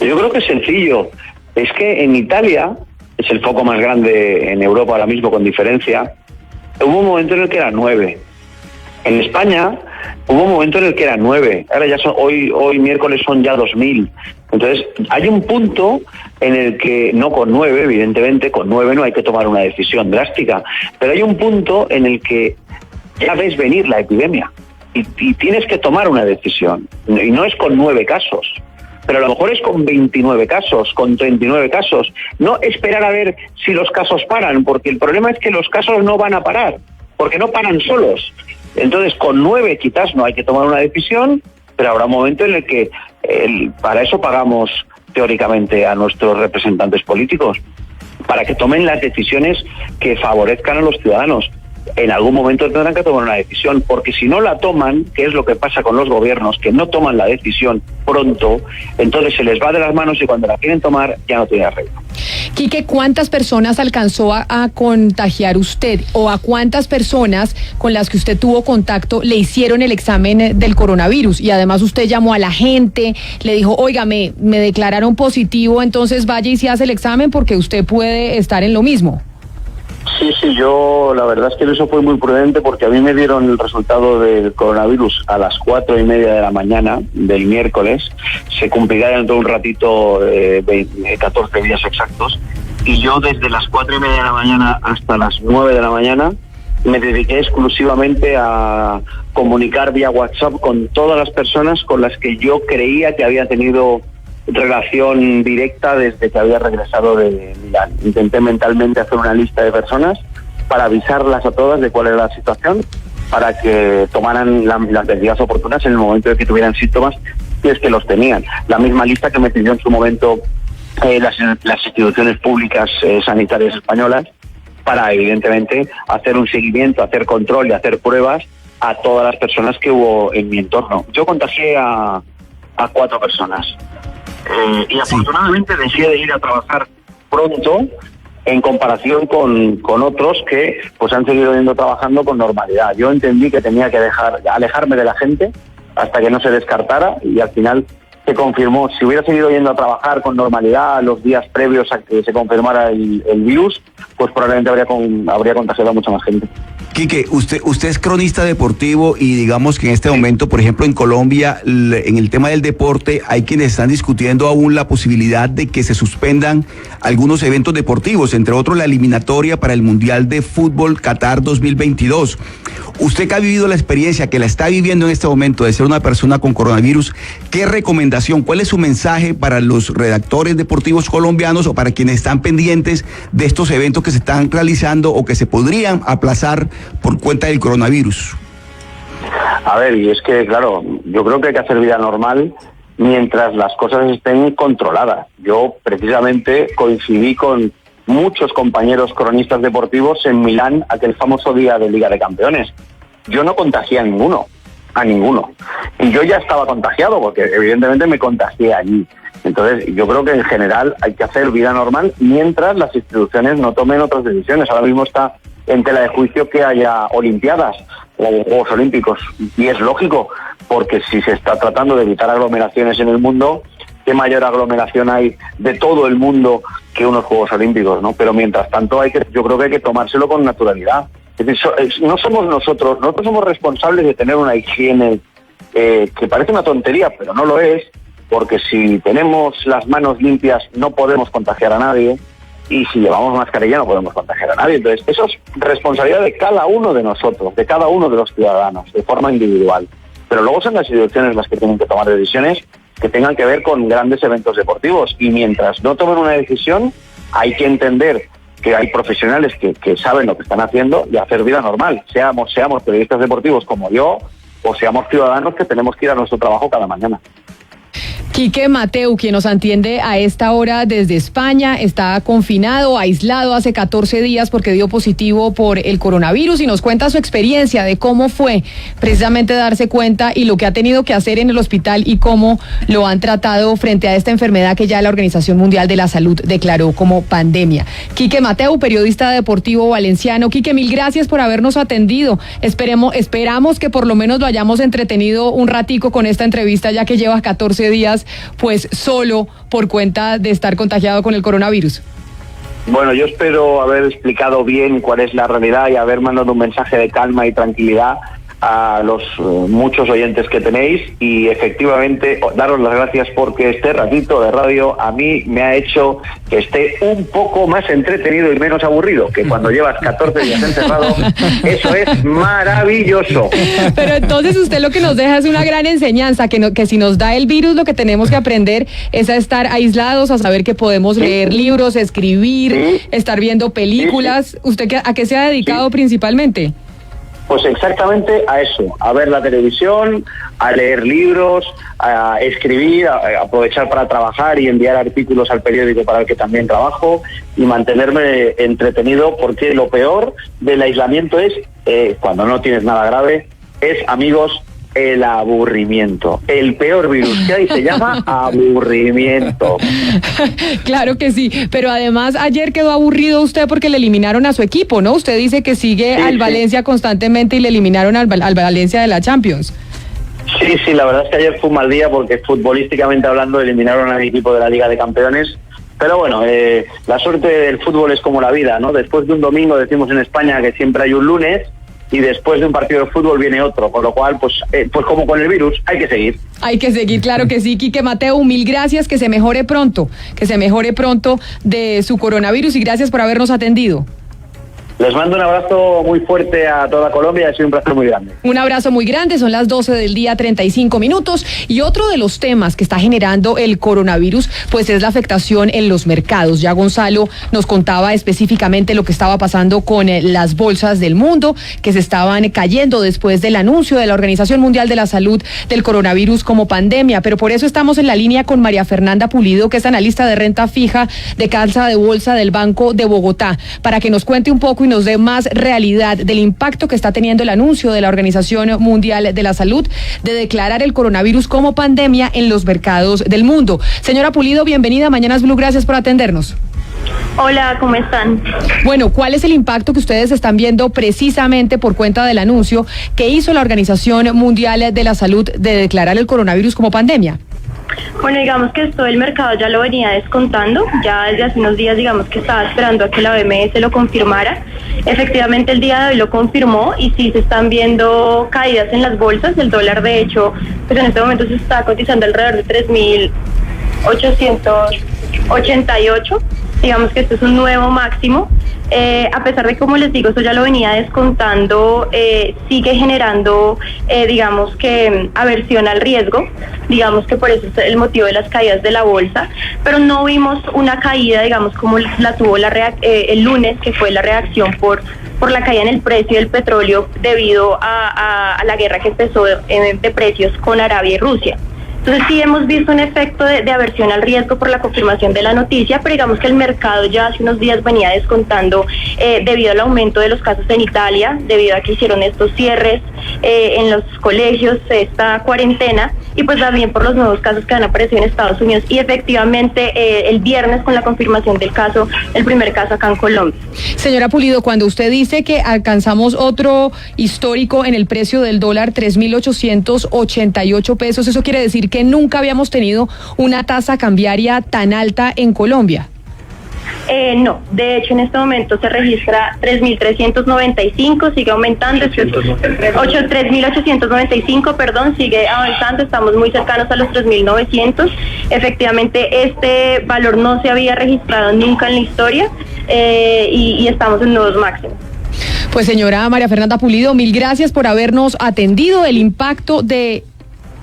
Yo creo que es sencillo. Es que en Italia, es el foco más grande en Europa ahora mismo con diferencia, hubo un momento en el que eran 9. En España hubo un momento en el que eran 9. Ahora ya hoy miércoles son ya 2000. Entonces hay un punto en el que, no con 9, evidentemente, con 9 no hay que tomar una decisión drástica, pero hay un punto en el que ya ves venir la epidemia. Y tienes que tomar una decisión. Y no es con 9 casos, pero a lo mejor es con 29 casos, con 39 casos. No esperar a ver si los casos paran, porque el problema es que los casos no van a parar, porque no paran solos. Entonces, con 9 quizás no hay que tomar una decisión, pero habrá un momento en el que para eso pagamos teóricamente a nuestros representantes políticos, para que tomen las decisiones que favorezcan a los ciudadanos. En algún momento tendrán que tomar una decisión, porque si no la toman, que es lo que pasa con los gobiernos, que no toman la decisión pronto, entonces se les va de las manos y cuando la quieren tomar ya no tiene arreglo. Quique, ¿cuántas personas alcanzó a contagiar usted, o a cuántas personas con las que usted tuvo contacto le hicieron el examen del coronavirus? Y además usted llamó a la gente, le dijo: oiga, me declararon positivo, entonces vaya y se hace el examen porque usted puede estar en lo mismo. Sí, yo la verdad es que eso fue muy prudente porque a mí me dieron el resultado del coronavirus a las 4:30 de la mañana del miércoles. Se cumplirá dentro de un ratito 14 días exactos. Y yo desde las 4:30 de la mañana hasta las 9 de la mañana me dediqué exclusivamente a comunicar vía WhatsApp con todas las personas con las que yo creía que había tenido relación directa desde que había regresado de Milán. Intenté mentalmente hacer una lista de personas para avisarlas a todas de cuál era la situación, para que tomaran las medidas oportunas en el momento de que tuvieran síntomas, si es que los tenían. La misma lista que me pidió en su momento las instituciones públicas sanitarias españolas, para evidentemente hacer un seguimiento, hacer control y hacer pruebas a todas las personas que hubo en mi entorno. Yo contagié a 4 personas. Y afortunadamente dejé de ir a trabajar pronto en comparación con otros que pues han seguido yendo trabajando con normalidad. Yo entendí que tenía que alejarme de la gente hasta que no se descartara, y al final se confirmó. Si hubiera seguido yendo a trabajar con normalidad los días previos a que se confirmara el virus, pues probablemente habría contagiado a mucha más gente. Quique, usted es cronista deportivo y digamos que en este momento, por ejemplo, en Colombia, en el tema del deporte, hay quienes están discutiendo aún la posibilidad de que se suspendan algunos eventos deportivos, entre otros la eliminatoria para el Mundial de Fútbol Qatar 2022. Usted que ha vivido la experiencia, que la está viviendo en este momento de ser una persona con coronavirus, ¿qué recomendación, cuál es su mensaje para los redactores deportivos colombianos o para quienes están pendientes de estos eventos que se están realizando o que se podrían aplazar por cuenta del coronavirus? A ver, y es que, claro, yo creo que hay que hacer vida normal mientras las cosas estén controladas. Yo precisamente coincidí con muchos compañeros cronistas deportivos en Milán, aquel famoso día de Liga de Campeones. Yo no contagié a ninguno. Y yo ya estaba contagiado porque evidentemente me contagié allí. Entonces yo creo que en general hay que hacer vida normal mientras las instituciones no tomen otras decisiones. Ahora mismo está en tela de juicio que haya Olimpiadas o Juegos Olímpicos, y es lógico, porque si se está tratando de evitar aglomeraciones en el mundo, ¿qué mayor aglomeración hay de todo el mundo que unos Juegos Olímpicos, ¿no? Pero mientras tanto yo creo que hay que tomárselo con naturalidad. Es decir, no somos nosotros somos responsables de tener una higiene que parece una tontería, pero no lo es, porque si tenemos las manos limpias no podemos contagiar a nadie, y si llevamos mascarilla no podemos contagiar a nadie. Entonces, eso es responsabilidad de cada uno de nosotros, de cada uno de los ciudadanos, de forma individual. Pero luego son las instituciones las que tienen que tomar decisiones que tengan que ver con grandes eventos deportivos, y mientras no tomen una decisión hay que entender que hay profesionales que saben lo que están haciendo y hacer vida normal, seamos periodistas deportivos como yo o seamos ciudadanos que tenemos que ir a nuestro trabajo cada mañana. Quique Mateu, quien nos atiende a esta hora desde España, está confinado, aislado hace 14 días porque dio positivo por el coronavirus, y nos cuenta su experiencia de cómo fue precisamente darse cuenta y lo que ha tenido que hacer en el hospital y cómo lo han tratado frente a esta enfermedad que ya la Organización Mundial de la Salud declaró como pandemia. Quique Mateu, periodista deportivo valenciano. Quique, mil gracias por habernos atendido. Esperamos que por lo menos lo hayamos entretenido un ratico con esta entrevista, ya que lleva 14 días pues solo por cuenta de estar contagiado con el coronavirus. Bueno, yo espero haber explicado bien cuál es la realidad y haber mandado un mensaje de calma y tranquilidad a los muchos oyentes que tenéis, y efectivamente daros las gracias porque este ratito de radio a mí me ha hecho que esté un poco más entretenido y menos aburrido, que cuando llevas 14 días encerrado. Eso es maravilloso. Pero entonces usted lo que nos deja es una gran enseñanza, que si nos da el virus lo que tenemos que aprender es a estar aislados, a saber que podemos leer libros, escribir, estar viendo películas. ¿Usted a qué se ha dedicado principalmente? Pues exactamente a eso, a ver la televisión, a leer libros, a escribir, a aprovechar para trabajar y enviar artículos al periódico para el que también trabajo, y mantenerme entretenido, porque lo peor del aislamiento es, cuando no tienes nada grave, es, amigos, el aburrimiento. El peor virus que hay se llama aburrimiento. Claro que sí, pero además ayer quedó aburrido usted porque le eliminaron a su equipo, ¿no? Usted dice que sigue al Valencia constantemente y le eliminaron al Valencia de la Champions. Sí, la verdad es que ayer fue un mal día porque futbolísticamente hablando eliminaron al equipo de la Liga de Campeones, Pero bueno, la suerte del fútbol es como la vida, ¿no? Después de un domingo, decimos en España que siempre hay un lunes, y después de un partido de fútbol viene otro, con lo cual, pues como con el virus, hay que seguir. Hay que seguir, claro que sí. Quique Mateu, mil gracias, que se mejore pronto de su coronavirus y gracias por habernos atendido. Les mando un abrazo muy fuerte a toda Colombia, ha sido un placer muy grande. Un abrazo muy grande, son las 12 del día, 35 minutos. Y otro de los temas que está generando el coronavirus, pues es la afectación en los mercados. Ya Gonzalo nos contaba específicamente lo que estaba pasando con las bolsas del mundo, que se estaban cayendo después del anuncio de la Organización Mundial de la Salud del coronavirus como pandemia. Pero por eso estamos en la línea con María Fernanda Pulido, que es analista de renta fija de Casa de Bolsa del Banco de Bogotá, para que nos cuente un poco y nos dé más realidad del impacto que está teniendo el anuncio de la Organización Mundial de la Salud de declarar el coronavirus como pandemia en los mercados del mundo. Señora Pulido, bienvenida a Mañanas Blue, gracias por atendernos. Hola, ¿cómo están? Bueno, ¿cuál es el impacto que ustedes están viendo precisamente por cuenta del anuncio que hizo la Organización Mundial de la Salud de declarar el coronavirus como pandemia? Bueno, digamos que esto el mercado ya lo venía descontando, ya desde hace unos días digamos que estaba esperando a que la OMS lo confirmara. Efectivamente el día de hoy lo confirmó y sí se están viendo caídas en las bolsas. El dólar de hecho pues en este momento se está cotizando alrededor de 3.888. Digamos que esto es un nuevo máximo. A pesar de, como les digo, eso ya lo venía descontando, sigue generando, digamos que aversión al riesgo, digamos que por eso es el motivo de las caídas de la bolsa, pero no vimos una caída, digamos, como la tuvo el lunes, que fue la reacción por la caída en el precio del petróleo debido a la guerra que empezó de precios con Arabia y Rusia. Entonces sí hemos visto un efecto de aversión al riesgo por la confirmación de la noticia, pero digamos que el mercado ya hace unos días venía descontando debido al aumento de los casos en Italia, debido a que hicieron estos cierres en los colegios, esta cuarentena, y pues también por los nuevos casos que han aparecido en Estados Unidos. Y efectivamente el viernes con la confirmación del caso, el primer caso acá en Colombia. Señora Pulido, cuando usted dice que alcanzamos otro histórico en el precio del dólar, 3.888 pesos, ¿eso quiere decir que nunca habíamos tenido una tasa cambiaria tan alta en Colombia? No, de hecho en este momento se registra 3.395, sigue aumentando, 3.895, perdón, sigue avanzando, estamos muy cercanos a los 3.900. Efectivamente este valor no se había registrado nunca en la historia y estamos en nuevos máximos. Pues señora María Fernanda Pulido, mil gracias por habernos atendido. El impacto de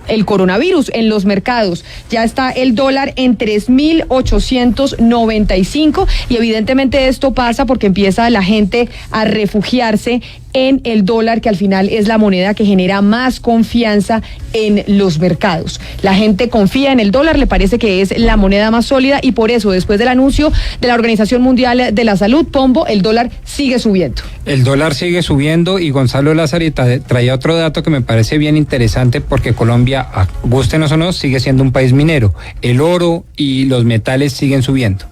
el coronavirus en los mercados. Ya está el dólar en 3.895 y evidentemente esto pasa porque empieza la gente a refugiarse en el dólar, que al final es la moneda que genera más confianza en los mercados. La gente confía en el dólar, le parece que es la moneda más sólida y por eso después del anuncio de la Organización Mundial de la Salud, Pombo, el dólar sigue subiendo. El dólar sigue subiendo y Gonzalo Lázari traía otro dato que me parece bien interesante porque Colombia, gústenos o no, sigue siendo un país minero. El oro y los metales siguen subiendo.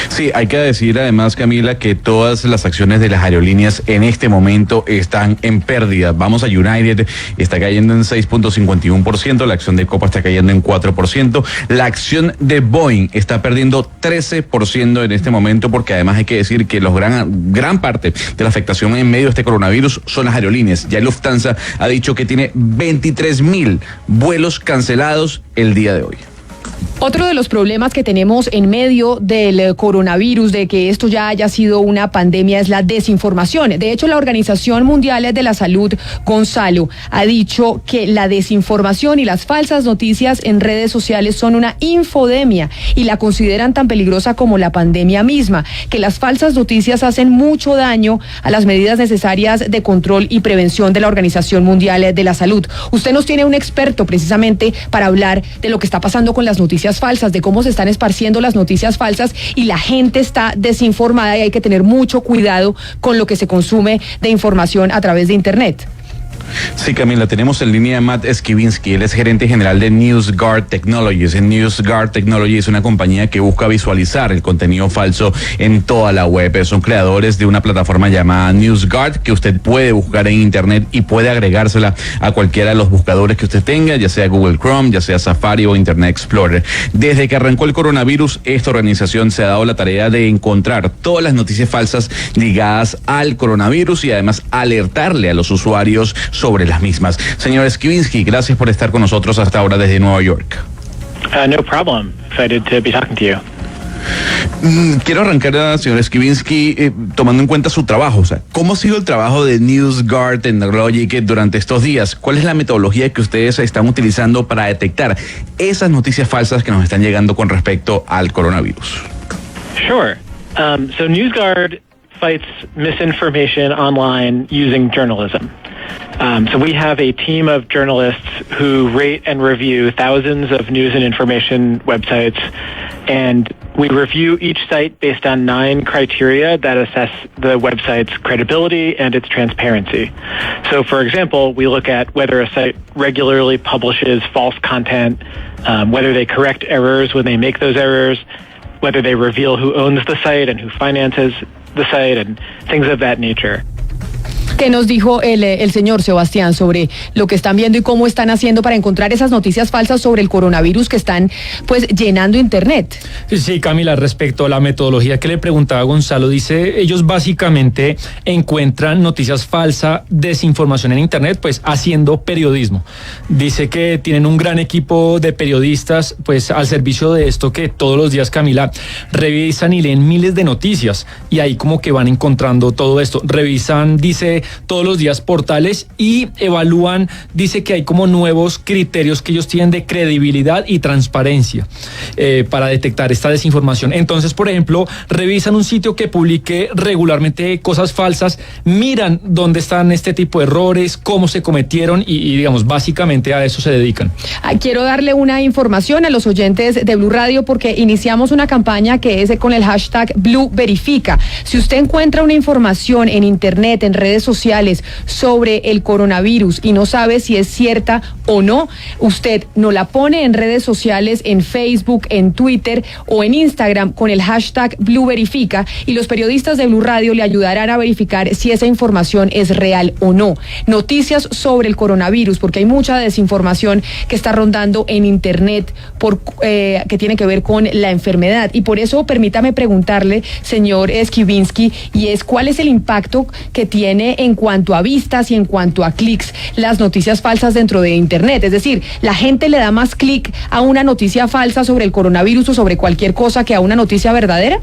Sí, hay que decir además, Camila, que todas las acciones de las aerolíneas en este momento están en pérdida. Vamos a United, está cayendo en 6.51%, la acción de Copa está cayendo en 4%, la acción de Boeing está perdiendo 13% en este momento, porque además hay que decir que gran parte de la afectación en medio de este coronavirus son las aerolíneas. Ya Lufthansa ha dicho que tiene 23.000 vuelos cancelados el día de hoy. Otro de los problemas que tenemos en medio del coronavirus, de que esto ya haya sido una pandemia, es la desinformación. De hecho, la Organización Mundial de la Salud, Gonzalo, ha dicho que la desinformación y las falsas noticias en redes sociales son una infodemia y la consideran tan peligrosa como la pandemia misma, que las falsas noticias hacen mucho daño a las medidas necesarias de control y prevención de la Organización Mundial de la Salud. Usted nos tiene un experto precisamente para hablar de lo que está pasando con las noticias falsas, de cómo se están esparciendo las noticias falsas y la gente está desinformada y hay que tener mucho cuidado con lo que se consume de información a través de Internet. Sí, Camila, tenemos en línea a Matt Skibinsky, él es gerente general de NewsGuard Technologies. NewsGuard Technologies es una compañía que busca visualizar el contenido falso en toda la web. Son creadores de una plataforma llamada NewsGuard que usted puede buscar en internet y puede agregársela a cualquiera de los buscadores que usted tenga, ya sea Google Chrome, ya sea Safari o Internet Explorer. Desde que arrancó el coronavirus, esta organización se ha dado la tarea de encontrar todas las noticias falsas ligadas al coronavirus y además alertarle a los usuarios sobre las mismas. Señor Skibinsky, gracias por estar con nosotros hasta ahora desde Nueva York. No problem. Excited to be talking to you. Quiero arrancar, señor Skibinsky, tomando en cuenta su trabajo. O sea, ¿cómo ha sido el trabajo de NewsGuard Technologies durante estos días? ¿Cuál es la metodología que ustedes están utilizando para detectar esas noticias falsas que nos están llegando con respecto al coronavirus? Sure. So NewsGuard fights misinformation online using journalism. So we have a team of journalists who rate and review thousands of news and information websites, and we review each site based on 9 criteria that assess the website's credibility and its transparency. So, for example, we look at whether a site regularly publishes false content, whether they correct errors when they make those errors, whether they reveal who owns the site and who finances the site, and things of that nature. ¿Qué nos dijo el señor Sebastián sobre lo que están viendo y cómo están haciendo para encontrar esas noticias falsas sobre el coronavirus que están pues llenando internet? Sí, Camila, respecto a la metodología que le preguntaba Gonzalo, dice, ellos básicamente encuentran noticias falsas, desinformación en internet, pues haciendo periodismo. Dice que tienen un gran equipo de periodistas pues al servicio de esto, que todos los días, Camila, revisan y leen miles de noticias y ahí como que van encontrando todo esto. Revisan, dice, todos los días portales y evalúan, dice que hay como nuevos criterios que ellos tienen de credibilidad y transparencia para detectar esta desinformación. Entonces, por ejemplo, revisan un sitio que publique regularmente cosas falsas, miran dónde están este tipo de errores, cómo se cometieron y digamos, básicamente a eso se dedican. Quiero darle una información a los oyentes de Blue Radio porque iniciamos una campaña que es con el hashtag Blue Verifica. Si usted encuentra una información en internet, en redes sociales sobre el coronavirus y no sabe si es cierta o no, usted nos la pone en redes sociales, en Facebook, en Twitter o en Instagram con el hashtag Blue Verifica y los periodistas de Blue Radio le ayudarán a verificar si esa información es real o no. Noticias sobre el coronavirus, porque hay mucha desinformación que está rondando en internet que tiene que ver con la enfermedad y por eso permítame preguntarle, señor Skibinsky, y es ¿cuál es el impacto que tiene en cuanto a vistas y en cuanto a clics las noticias falsas dentro de internet? Es decir, ¿la gente le da más clic a una noticia falsa sobre el coronavirus o sobre cualquier cosa que a una noticia verdadera?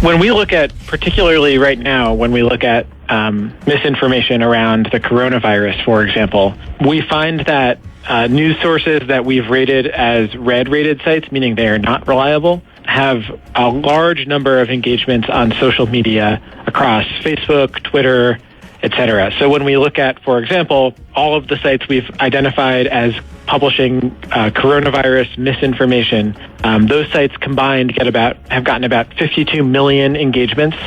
When we look at, particularly right now, when we look at misinformation around the coronavirus, for example, we find that news sources that we've rated as red-rated sites, meaning they are not reliable, have a large number of engagements on social media across Facebook, Twitter, etc. So when we look at, for example, all of the sites we've identified as publishing coronavirus misinformation, those sites combined have gotten about 52 million engagements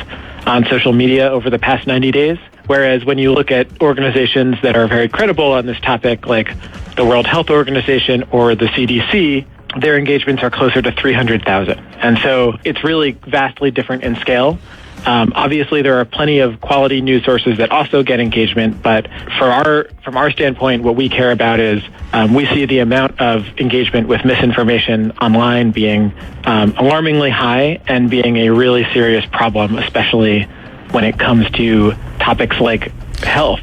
on social media over the past 90 days. Whereas when you look at organizations that are very credible on this topic, like the World Health Organization or the CDC, their engagements are closer to 300,000. And so it's really vastly different in scale. Obviously, there are plenty of quality news sources that also get engagement, but from our standpoint, what we care about is we see the amount of engagement with misinformation online being alarmingly high and being a really serious problem, especially when it comes to topics like health.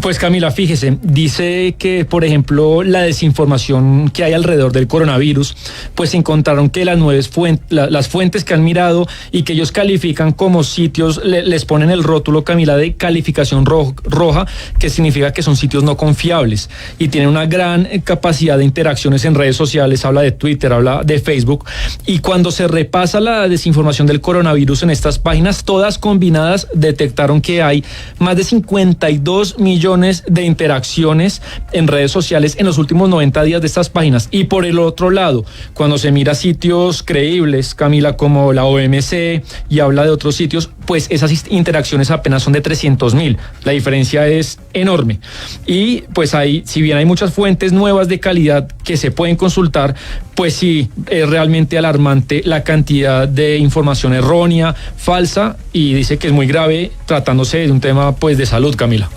Pues Camila, fíjese, dice que, por ejemplo, la desinformación que hay alrededor del coronavirus, pues encontraron que las fuentes que han mirado y que ellos califican como sitios, les ponen el rótulo, Camila, de calificación roja, que significa que son sitios no confiables y tienen una gran capacidad de interacciones en redes sociales, habla de Twitter, habla de Facebook, y cuando se repasa la desinformación del coronavirus en estas páginas, todas combinadas detectaron que hay más de 52 millones de interacciones en redes sociales en los últimos 90 días de estas páginas. Y por el otro lado, cuando se mira sitios creíbles, Camila, como la OMC, y habla de otros sitios, pues esas interacciones apenas son de 300.000. La diferencia es enorme. Y pues ahí, si bien hay muchas fuentes nuevas de calidad que se pueden consultar, pues sí, es realmente alarmante la cantidad de información errónea, falsa, y dice que es muy grave tratándose de un tema pues de salud, Camila.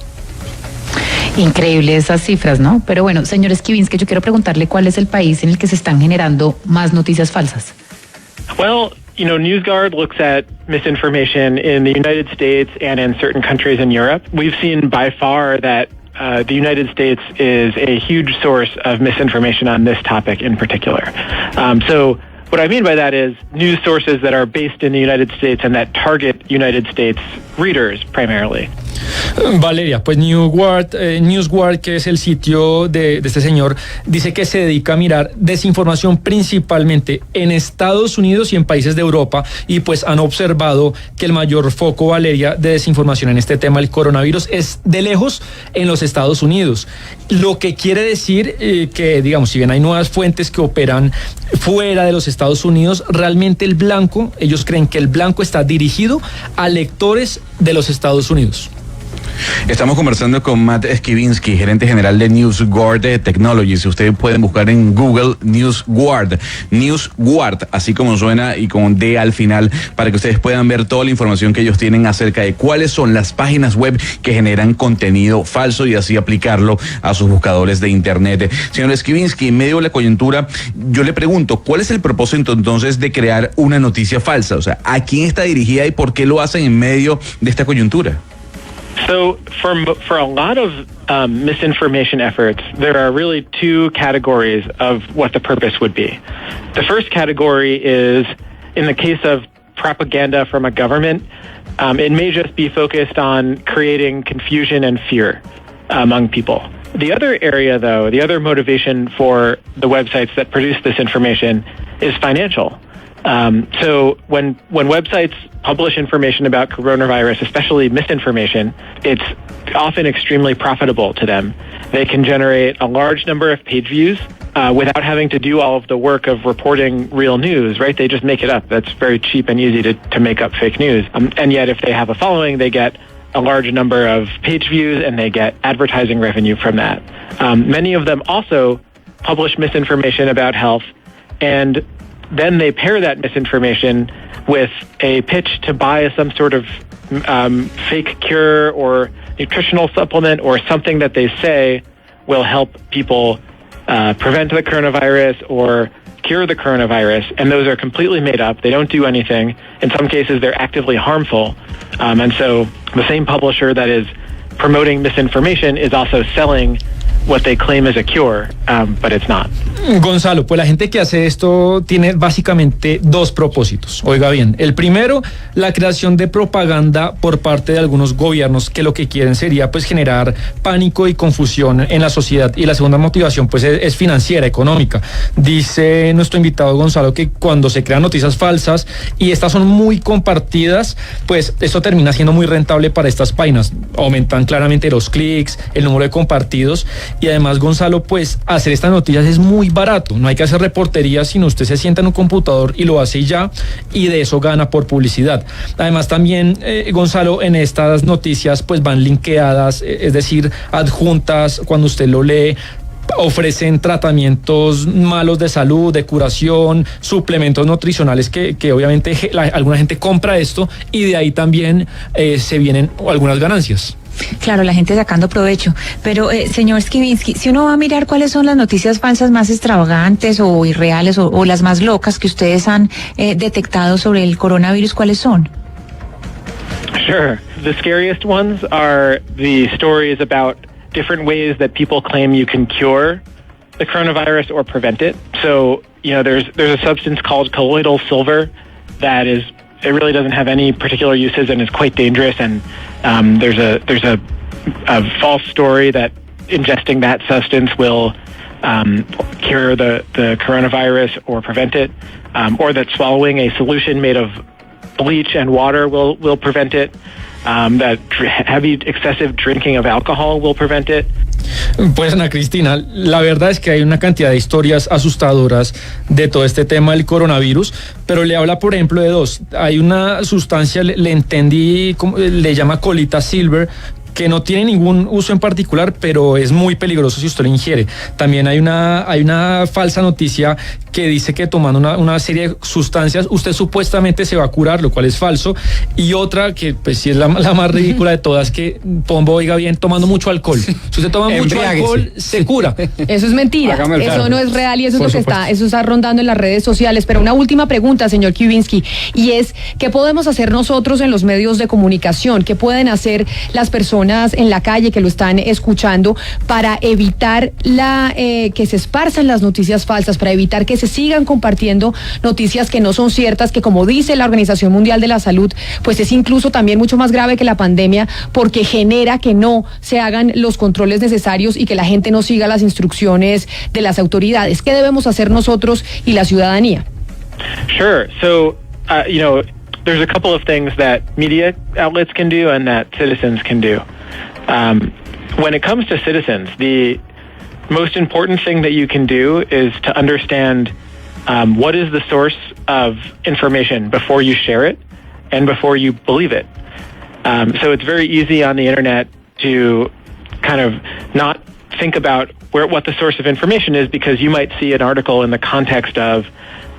Increíble esas cifras, ¿no? Pero bueno, señor Skibinsky, yo quiero preguntarle cuál es el país en el que se están generando más noticias falsas. Well, you know, NewsGuard looks at misinformation in the United States and in certain countries in Europe. We've seen by far that the United States is a huge source of misinformation on this topic in particular. So what I mean by that is news sources that are based in the United States and that target United States readers primarily. Valeria, pues NewsGuard, que es el sitio de este señor, dice que se dedica a mirar desinformación principalmente en Estados Unidos y en países de Europa, y pues han observado que el mayor foco, Valeria, de desinformación en este tema del coronavirus es de lejos en los Estados Unidos. Lo que quiere decir que, digamos, si bien hay nuevas fuentes que operan fuera de los Estados Unidos, realmente el blanco, ellos creen que el blanco está dirigido a lectores de los Estados Unidos. Estamos conversando con Matt Skibinsky, gerente general de NewsGuard Technologies. Ustedes pueden buscar en Google NewsGuard, así como suena y con D al final, para que ustedes puedan ver toda la información que ellos tienen acerca de cuáles son las páginas web que generan contenido falso y así aplicarlo a sus buscadores de internet. Señor Skibinsky, en medio de la coyuntura, yo le pregunto, ¿cuál es el propósito entonces de crear una noticia falsa? O sea, ¿a quién está dirigida y por qué lo hacen en medio de esta coyuntura? So for a lot of misinformation efforts, there are really two categories of what the purpose would be. The first category is, in the case of propaganda from a government, it may just be focused on creating confusion and fear among people. The other area, though, the other motivation for the websites that produce this information is financial. So when websites publish information about coronavirus, especially misinformation, it's often extremely profitable to them. They can generate a large number of page views without having to do all of the work of reporting real news, right? They just make it up. That's very cheap and easy to make up fake news. And yet if they have a following, they get a large number of page views and they get advertising revenue from that. Many of them also publish misinformation about health, and then they pair that misinformation with a pitch to buy some sort of fake cure or nutritional supplement or something that they say will help people prevent the coronavirus or cure the coronavirus. And those are completely made up. They don't do anything. In some cases, they're actively harmful. And so the same publisher that is promoting misinformation is also selling what they claim is a cure, but it's not. Gonzalo, pues la gente que hace esto tiene básicamente dos propósitos. Oiga bien, el primero, la creación de propaganda por parte de algunos gobiernos que lo que quieren sería pues generar pánico y confusión en la sociedad. Y la segunda motivación pues es financiera, económica. Dice nuestro invitado Gonzalo que cuando se crean noticias falsas y estas son muy compartidas, pues esto termina siendo muy rentable para estas páginas. Aumentan claramente los clics, el número de compartidos. Y además, Gonzalo, pues hacer estas noticias es muy barato. No hay que hacer reportería, sino usted se sienta en un computador y lo hace ya, y de eso gana por publicidad. Además también, Gonzalo, en estas noticias pues van linkeadas, es decir, adjuntas, cuando usted lo lee, ofrecen tratamientos malos de salud, de curación, suplementos nutricionales que obviamente alguna gente compra esto, y de ahí también se vienen algunas ganancias. Claro, la gente sacando provecho. Pero, señor Skibinsky, si uno va a mirar cuáles son las noticias falsas más extravagantes o irreales o las más locas que ustedes han detectado sobre el coronavirus, ¿cuáles son? Sure. The scariest ones are the stories about different ways that people claim you can cure the coronavirus or prevent it. So, you know, there's a substance called colloidal silver that it really doesn't have any particular uses and is quite dangerous, and there's a false story that ingesting that substance will cure the coronavirus or prevent it, or that swallowing a solution made of bleach and water will prevent it. that heavy excessive drinking of alcohol will prevent it. Pues Ana Cristina, la verdad es que hay una cantidad de historias asustadoras de todo este tema del coronavirus, pero le habla por ejemplo de dos. Hay una sustancia, le entendí, le llama colita silver, que no tiene ningún uso en particular, pero es muy peligroso si usted lo ingiere. También hay una falsa noticia que dice que tomando una serie de sustancias usted supuestamente se va a curar, lo cual es falso. Y otra que pues sí es la más ridícula de todas, que Pombo, oiga bien, tomando mucho alcohol. Si usted toma mucho alcohol, se cura. Eso es mentira, eso no es real y eso es lo que está rondando en las redes sociales. Pero una última pregunta, señor Kivinsky, y es, ¿qué podemos hacer nosotros en los medios de comunicación? ¿Qué pueden hacer las personas en la calle que lo están escuchando para evitar que se esparzan las noticias falsas, para evitar que se sigan compartiendo noticias que no son ciertas, que como dice la Organización Mundial de la Salud, pues es incluso también mucho más grave que la pandemia, porque genera que no se hagan los controles necesarios y que la gente no siga las instrucciones de las autoridades? ¿Qué debemos hacer nosotros y la ciudadanía? Sure. So, there's a couple of things that media outlets can do and that citizens can do. When it comes to citizens, the most important thing that you can do is to understand what is the source of information before you share it and before you believe it. So it's very easy on the internet to kind of not think about what the source of information is, because you might see an article in the context of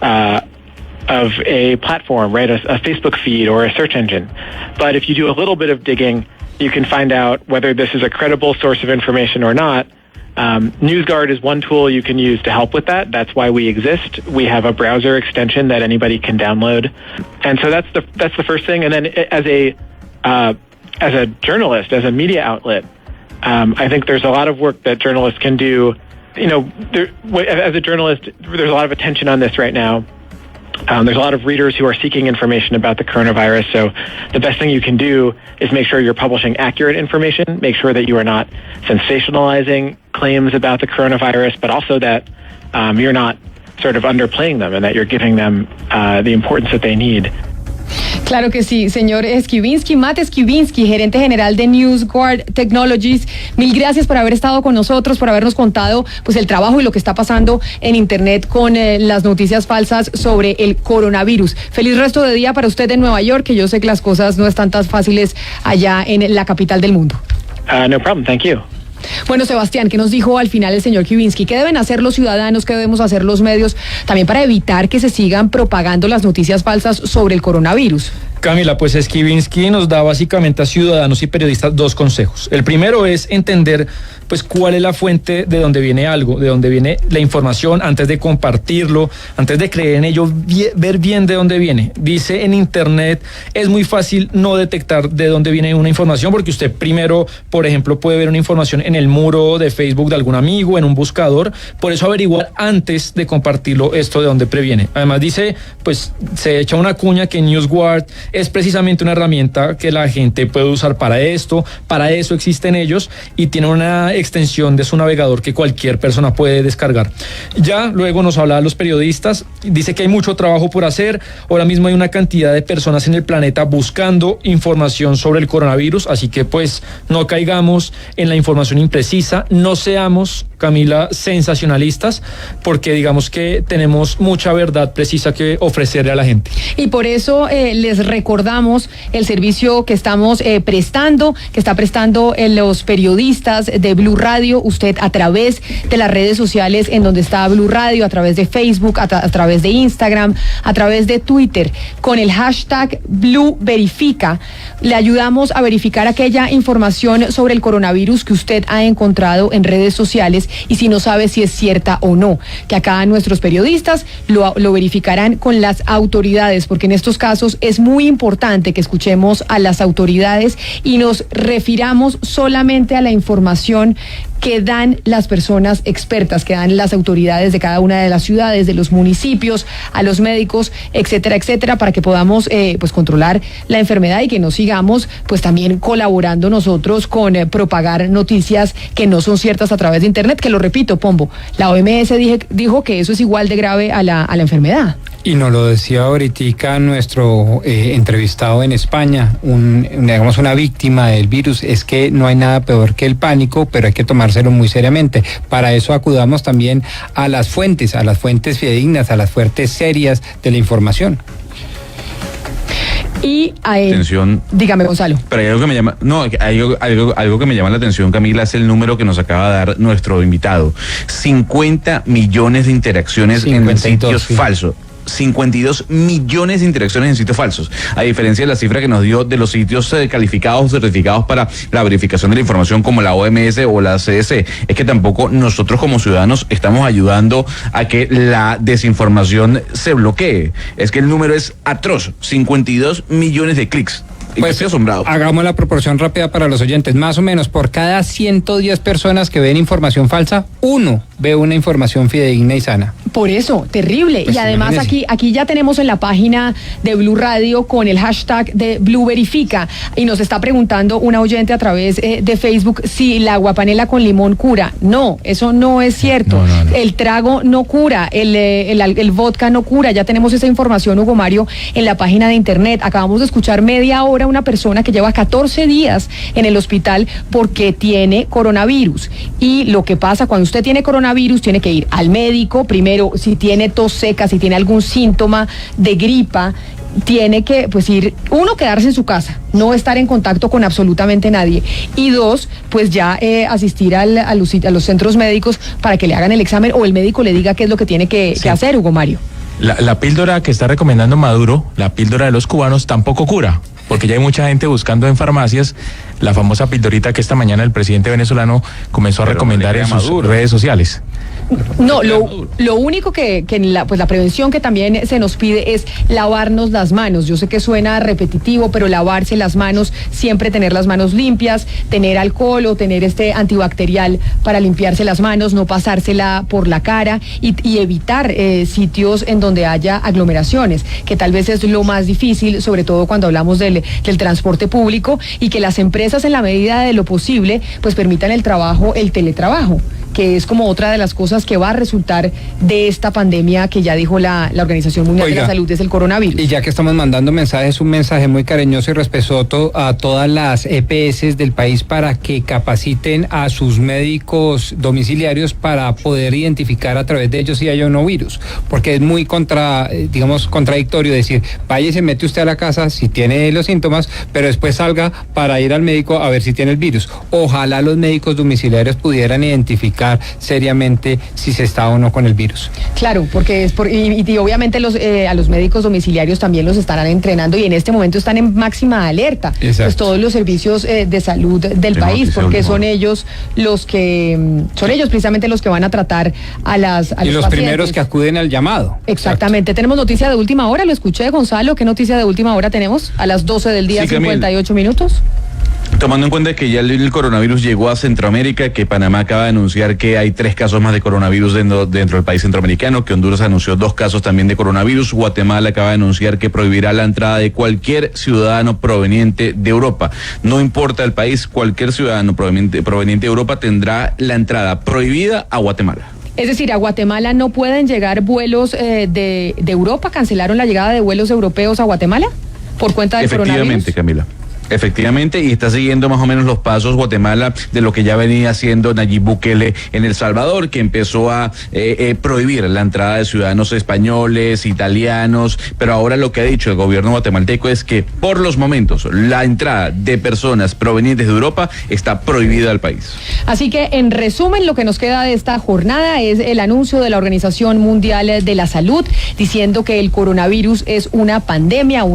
a platform, right, a Facebook feed or a search engine. But if you do a little bit of digging, you can find out whether this is a credible source of information or not. NewsGuard is one tool you can use to help with that. That's why we exist. We have a browser extension that anybody can download, and so that's the first thing. And then as a journalist, as a media outlet, I think there's a lot of work that journalists can do. As a journalist, there's a lot of attention on this right now. There's a lot of readers who are seeking information about the coronavirus, so the best thing you can do is make sure you're publishing accurate information, make sure that you are not sensationalizing claims about the coronavirus, but also that you're not sort of underplaying them and that you're giving them the importance that they need. Claro que sí, señor Skibinsky, Matt Skibinsky, gerente general de NewsGuard Technologies. Mil gracias por haber estado con nosotros, por habernos contado pues el trabajo y lo que está pasando en Internet con las noticias falsas sobre el coronavirus. Feliz resto de día para usted en Nueva York, que yo sé que las cosas no están tan fáciles allá en la capital del mundo. No problem, thank you. Bueno, Sebastián, ¿qué nos dijo al final el señor Kivinsky? ¿Qué deben hacer los ciudadanos? ¿Qué debemos hacer los medios? También para evitar que se sigan propagando las noticias falsas sobre el coronavirus. Camila, pues Skibinsky nos da básicamente a ciudadanos y periodistas dos consejos. El primero es entender pues cuál es la fuente de donde viene algo, de donde viene la información, antes de compartirlo, antes de creer en ello, ver bien de dónde viene. Dice en Internet, es muy fácil no detectar de dónde viene una información, porque usted primero, por ejemplo, puede ver una información en el muro de Facebook de algún amigo, en un buscador, por eso averiguar antes de compartirlo esto de dónde previene. Además dice, pues se echa una cuña que NewsGuard es precisamente una herramienta que la gente puede usar para esto, para eso existen ellos, y tiene una extensión de su navegador que cualquier persona puede descargar. Ya luego nos habla de los periodistas, dice que hay mucho trabajo por hacer. Ahora mismo hay una cantidad de personas en el planeta buscando información sobre el coronavirus, así que pues no caigamos en la información imprecisa, no seamos, Camila, sensacionalistas, porque digamos que tenemos mucha verdad precisa que ofrecerle a la gente. Y por eso les recordamos el servicio que estamos prestando, que está prestando los periodistas de Blue Radio. Usted a través de las redes sociales en donde está Blue Radio, a través de Facebook, a través de Instagram, a través de Twitter, con el hashtag Blue Verifica, le ayudamos a verificar aquella información sobre el coronavirus que usted ha encontrado en redes sociales, y si no sabe si es cierta o no, que acá nuestros periodistas lo verificarán con las autoridades, porque en estos casos es muy importante que escuchemos a las autoridades y nos refiramos solamente a la información que dan las personas expertas, que dan las autoridades de cada una de las ciudades, de los municipios, a los médicos, etcétera, etcétera, para que podamos pues controlar la enfermedad y que no sigamos pues también colaborando nosotros con propagar noticias que no son ciertas a través de Internet, que lo repito, Pombo, la OMS dijo que eso es igual de grave a la enfermedad. Y nos lo decía ahorita nuestro entrevistado en España, digamos una víctima del virus, es que no hay nada peor que el pánico, pero hay que tomárselo muy seriamente. Para eso acudamos también a las fuentes fidedignas, a las fuentes serias de la información. Y atención, dígame, Gonzalo. Pero hay algo que me llama, algo que me llama la atención, Camila, es el número que nos acaba de dar nuestro invitado. 50 millones de interacciones en sitios falsos. 52 millones de interacciones en sitios falsos, a diferencia de la cifra que nos dio de los sitios calificados, certificados para la verificación de la información como la OMS o la CDC. Es que tampoco nosotros como ciudadanos estamos ayudando a que la desinformación se bloquee. Es que el número es atroz, 52 millones de clics. Pues estoy asombrado. Hagamos la proporción rápida para los oyentes. Más o menos por cada 110 personas que ven información falsa, 1 ve una información fidedigna y sana. Por eso, terrible. Pues y además aquí ya tenemos en la página de Blue Radio con el hashtag de Blue Verifica y nos está preguntando una oyente a través de Facebook si la aguapanela con limón cura. No, eso no es cierto. No. El trago no cura, el vodka no cura. Ya tenemos esa información, Hugo Mario, en la página de internet. Acabamos de escuchar media hora una persona que lleva 14 días en el hospital porque tiene coronavirus. Y lo que pasa cuando usted tiene coronavirus, tiene que ir al médico. Primero, si tiene tos seca, si tiene algún síntoma de gripa, tiene que, pues, quedarse en su casa, no estar en contacto con absolutamente nadie. Y 2, pues ya asistir a los centros médicos para que le hagan el examen o el médico le diga qué es lo que tiene que hacer, Hugo Mario. La píldora que está recomendando Maduro, la píldora de los cubanos, tampoco cura, porque ya hay mucha gente buscando en farmacias la famosa pildorita que esta mañana el presidente venezolano comenzó a recomendar en sus redes sociales. No, lo único que la prevención que también se nos pide es lavarnos las manos. Yo sé que suena repetitivo, pero lavarse las manos, siempre tener las manos limpias, tener alcohol o tener antibacterial para limpiarse las manos, no pasársela por la cara y evitar sitios en donde haya aglomeraciones, que tal vez es lo más difícil, sobre todo cuando hablamos del transporte público, y que las empresas en la medida de lo posible pues permitan el teletrabajo, que es como otra de las cosas que va a resultar de esta pandemia que ya dijo la Organización Mundial de la Salud, es el coronavirus. Y ya que estamos mandando mensajes, un mensaje muy cariñoso y respetuoso a todas las EPS del país para que capaciten a sus médicos domiciliarios para poder identificar a través de ellos si hay o no virus, porque es muy contradictorio decir, vaya y se mete usted a la casa si tiene los síntomas, pero después salga para ir al médico a ver si tiene el virus. Ojalá los médicos domiciliarios pudieran identificar seriamente si se está o no con el virus. Claro, porque y obviamente a los médicos domiciliarios también los estarán entrenando y en este momento están en máxima alerta. Pues todos los servicios de salud del país, porque son ellos precisamente los que van a tratar a los pacientes. Primeros que acuden al llamado. Exactamente. Exacto. Tenemos noticia de última hora, lo escuché, Gonzalo. ¿Qué noticia de última hora tenemos? A las 12 del día, 58 minutos. Tomando en cuenta que ya el coronavirus llegó a Centroamérica, que Panamá acaba de anunciar que hay 3 casos más de coronavirus dentro del país centroamericano, que Honduras anunció 2 casos también de coronavirus, Guatemala acaba de anunciar que prohibirá la entrada de cualquier ciudadano proveniente de Europa. No importa el país, cualquier ciudadano proveniente de Europa tendrá la entrada prohibida a Guatemala. Es decir, a Guatemala no pueden llegar vuelos de Europa. ¿Cancelaron la llegada de vuelos europeos a Guatemala por cuenta del coronavirus? Efectivamente, Camila. Efectivamente, y está siguiendo más o menos los pasos Guatemala de lo que ya venía haciendo Nayib Bukele en El Salvador, que empezó a prohibir la entrada de ciudadanos españoles, italianos, pero ahora lo que ha dicho el gobierno guatemalteco es que por los momentos la entrada de personas provenientes de Europa está prohibida al país. Así que en resumen, lo que nos queda de esta jornada es el anuncio de la Organización Mundial de la Salud diciendo que el coronavirus es una pandemia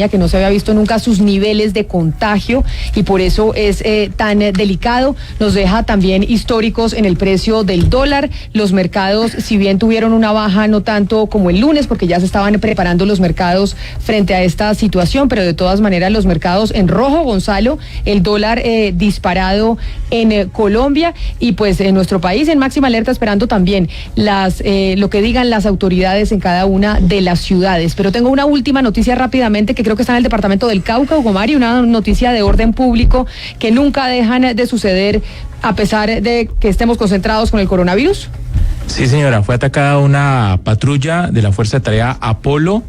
que no se había visto nunca sus niveles de contagio y por eso es tan delicado. Nos deja también históricos en el precio del dólar. Los mercados, si bien tuvieron una baja, no tanto como el lunes, porque ya se estaban preparando los mercados frente a esta situación, pero de todas maneras los mercados en rojo, Gonzalo, el dólar disparado en Colombia y pues en nuestro país en máxima alerta, esperando también lo que digan las autoridades en cada una de las ciudades. Pero tengo una última noticia rápidamente que creo que está en el departamento del Cauca, Hugo Mario, una noticia de orden público que nunca dejan de suceder a pesar de que estemos concentrados con el coronavirus. Sí, señora, fue atacada una patrulla de la Fuerza de Tarea Apolo,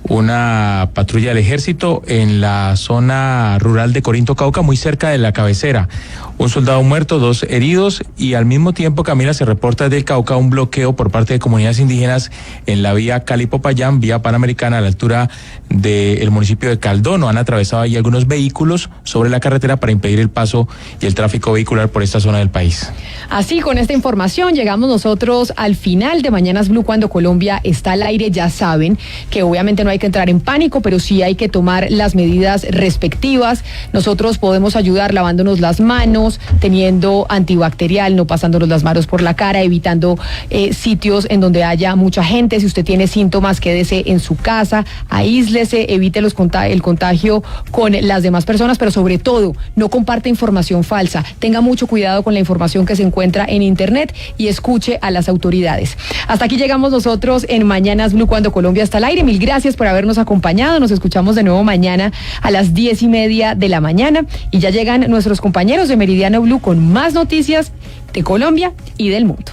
una patrulla del ejército en la zona rural de Corinto, Cauca, muy cerca de la cabecera. Un soldado muerto, 2 heridos, y al mismo tiempo, Camila, se reporta del Cauca un bloqueo por parte de comunidades indígenas en la vía Cali-Popayán, vía panamericana, a la altura del municipio de Caldono. Han atravesado ahí algunos vehículos sobre la carretera para impedir el paso y el tráfico vehicular por esta zona del país. Así, con esta información llegamos nosotros al final de Mañanas Blue, cuando Colombia está al aire. Ya saben que obviamente no hay que entrar en pánico, pero sí hay que tomar las medidas respectivas. Nosotros podemos ayudar lavándonos las manos, teniendo antibacterial, no pasándonos las manos por la cara, evitando sitios en donde haya mucha gente. Si usted tiene síntomas, quédese en su casa, aíslese, evite el contagio con las demás personas, pero sobre todo, no comparte información falsa. Tenga mucho cuidado con la información que se encuentra en internet y escuche a las autoridades. Hasta aquí llegamos nosotros en Mañanas Blue, cuando Colombia está al aire. Mil gracias por habernos acompañado. Nos escuchamos de nuevo mañana a las 10:30 de la mañana, y ya llegan nuestros compañeros de Meridiano Blue con más noticias de Colombia y del mundo.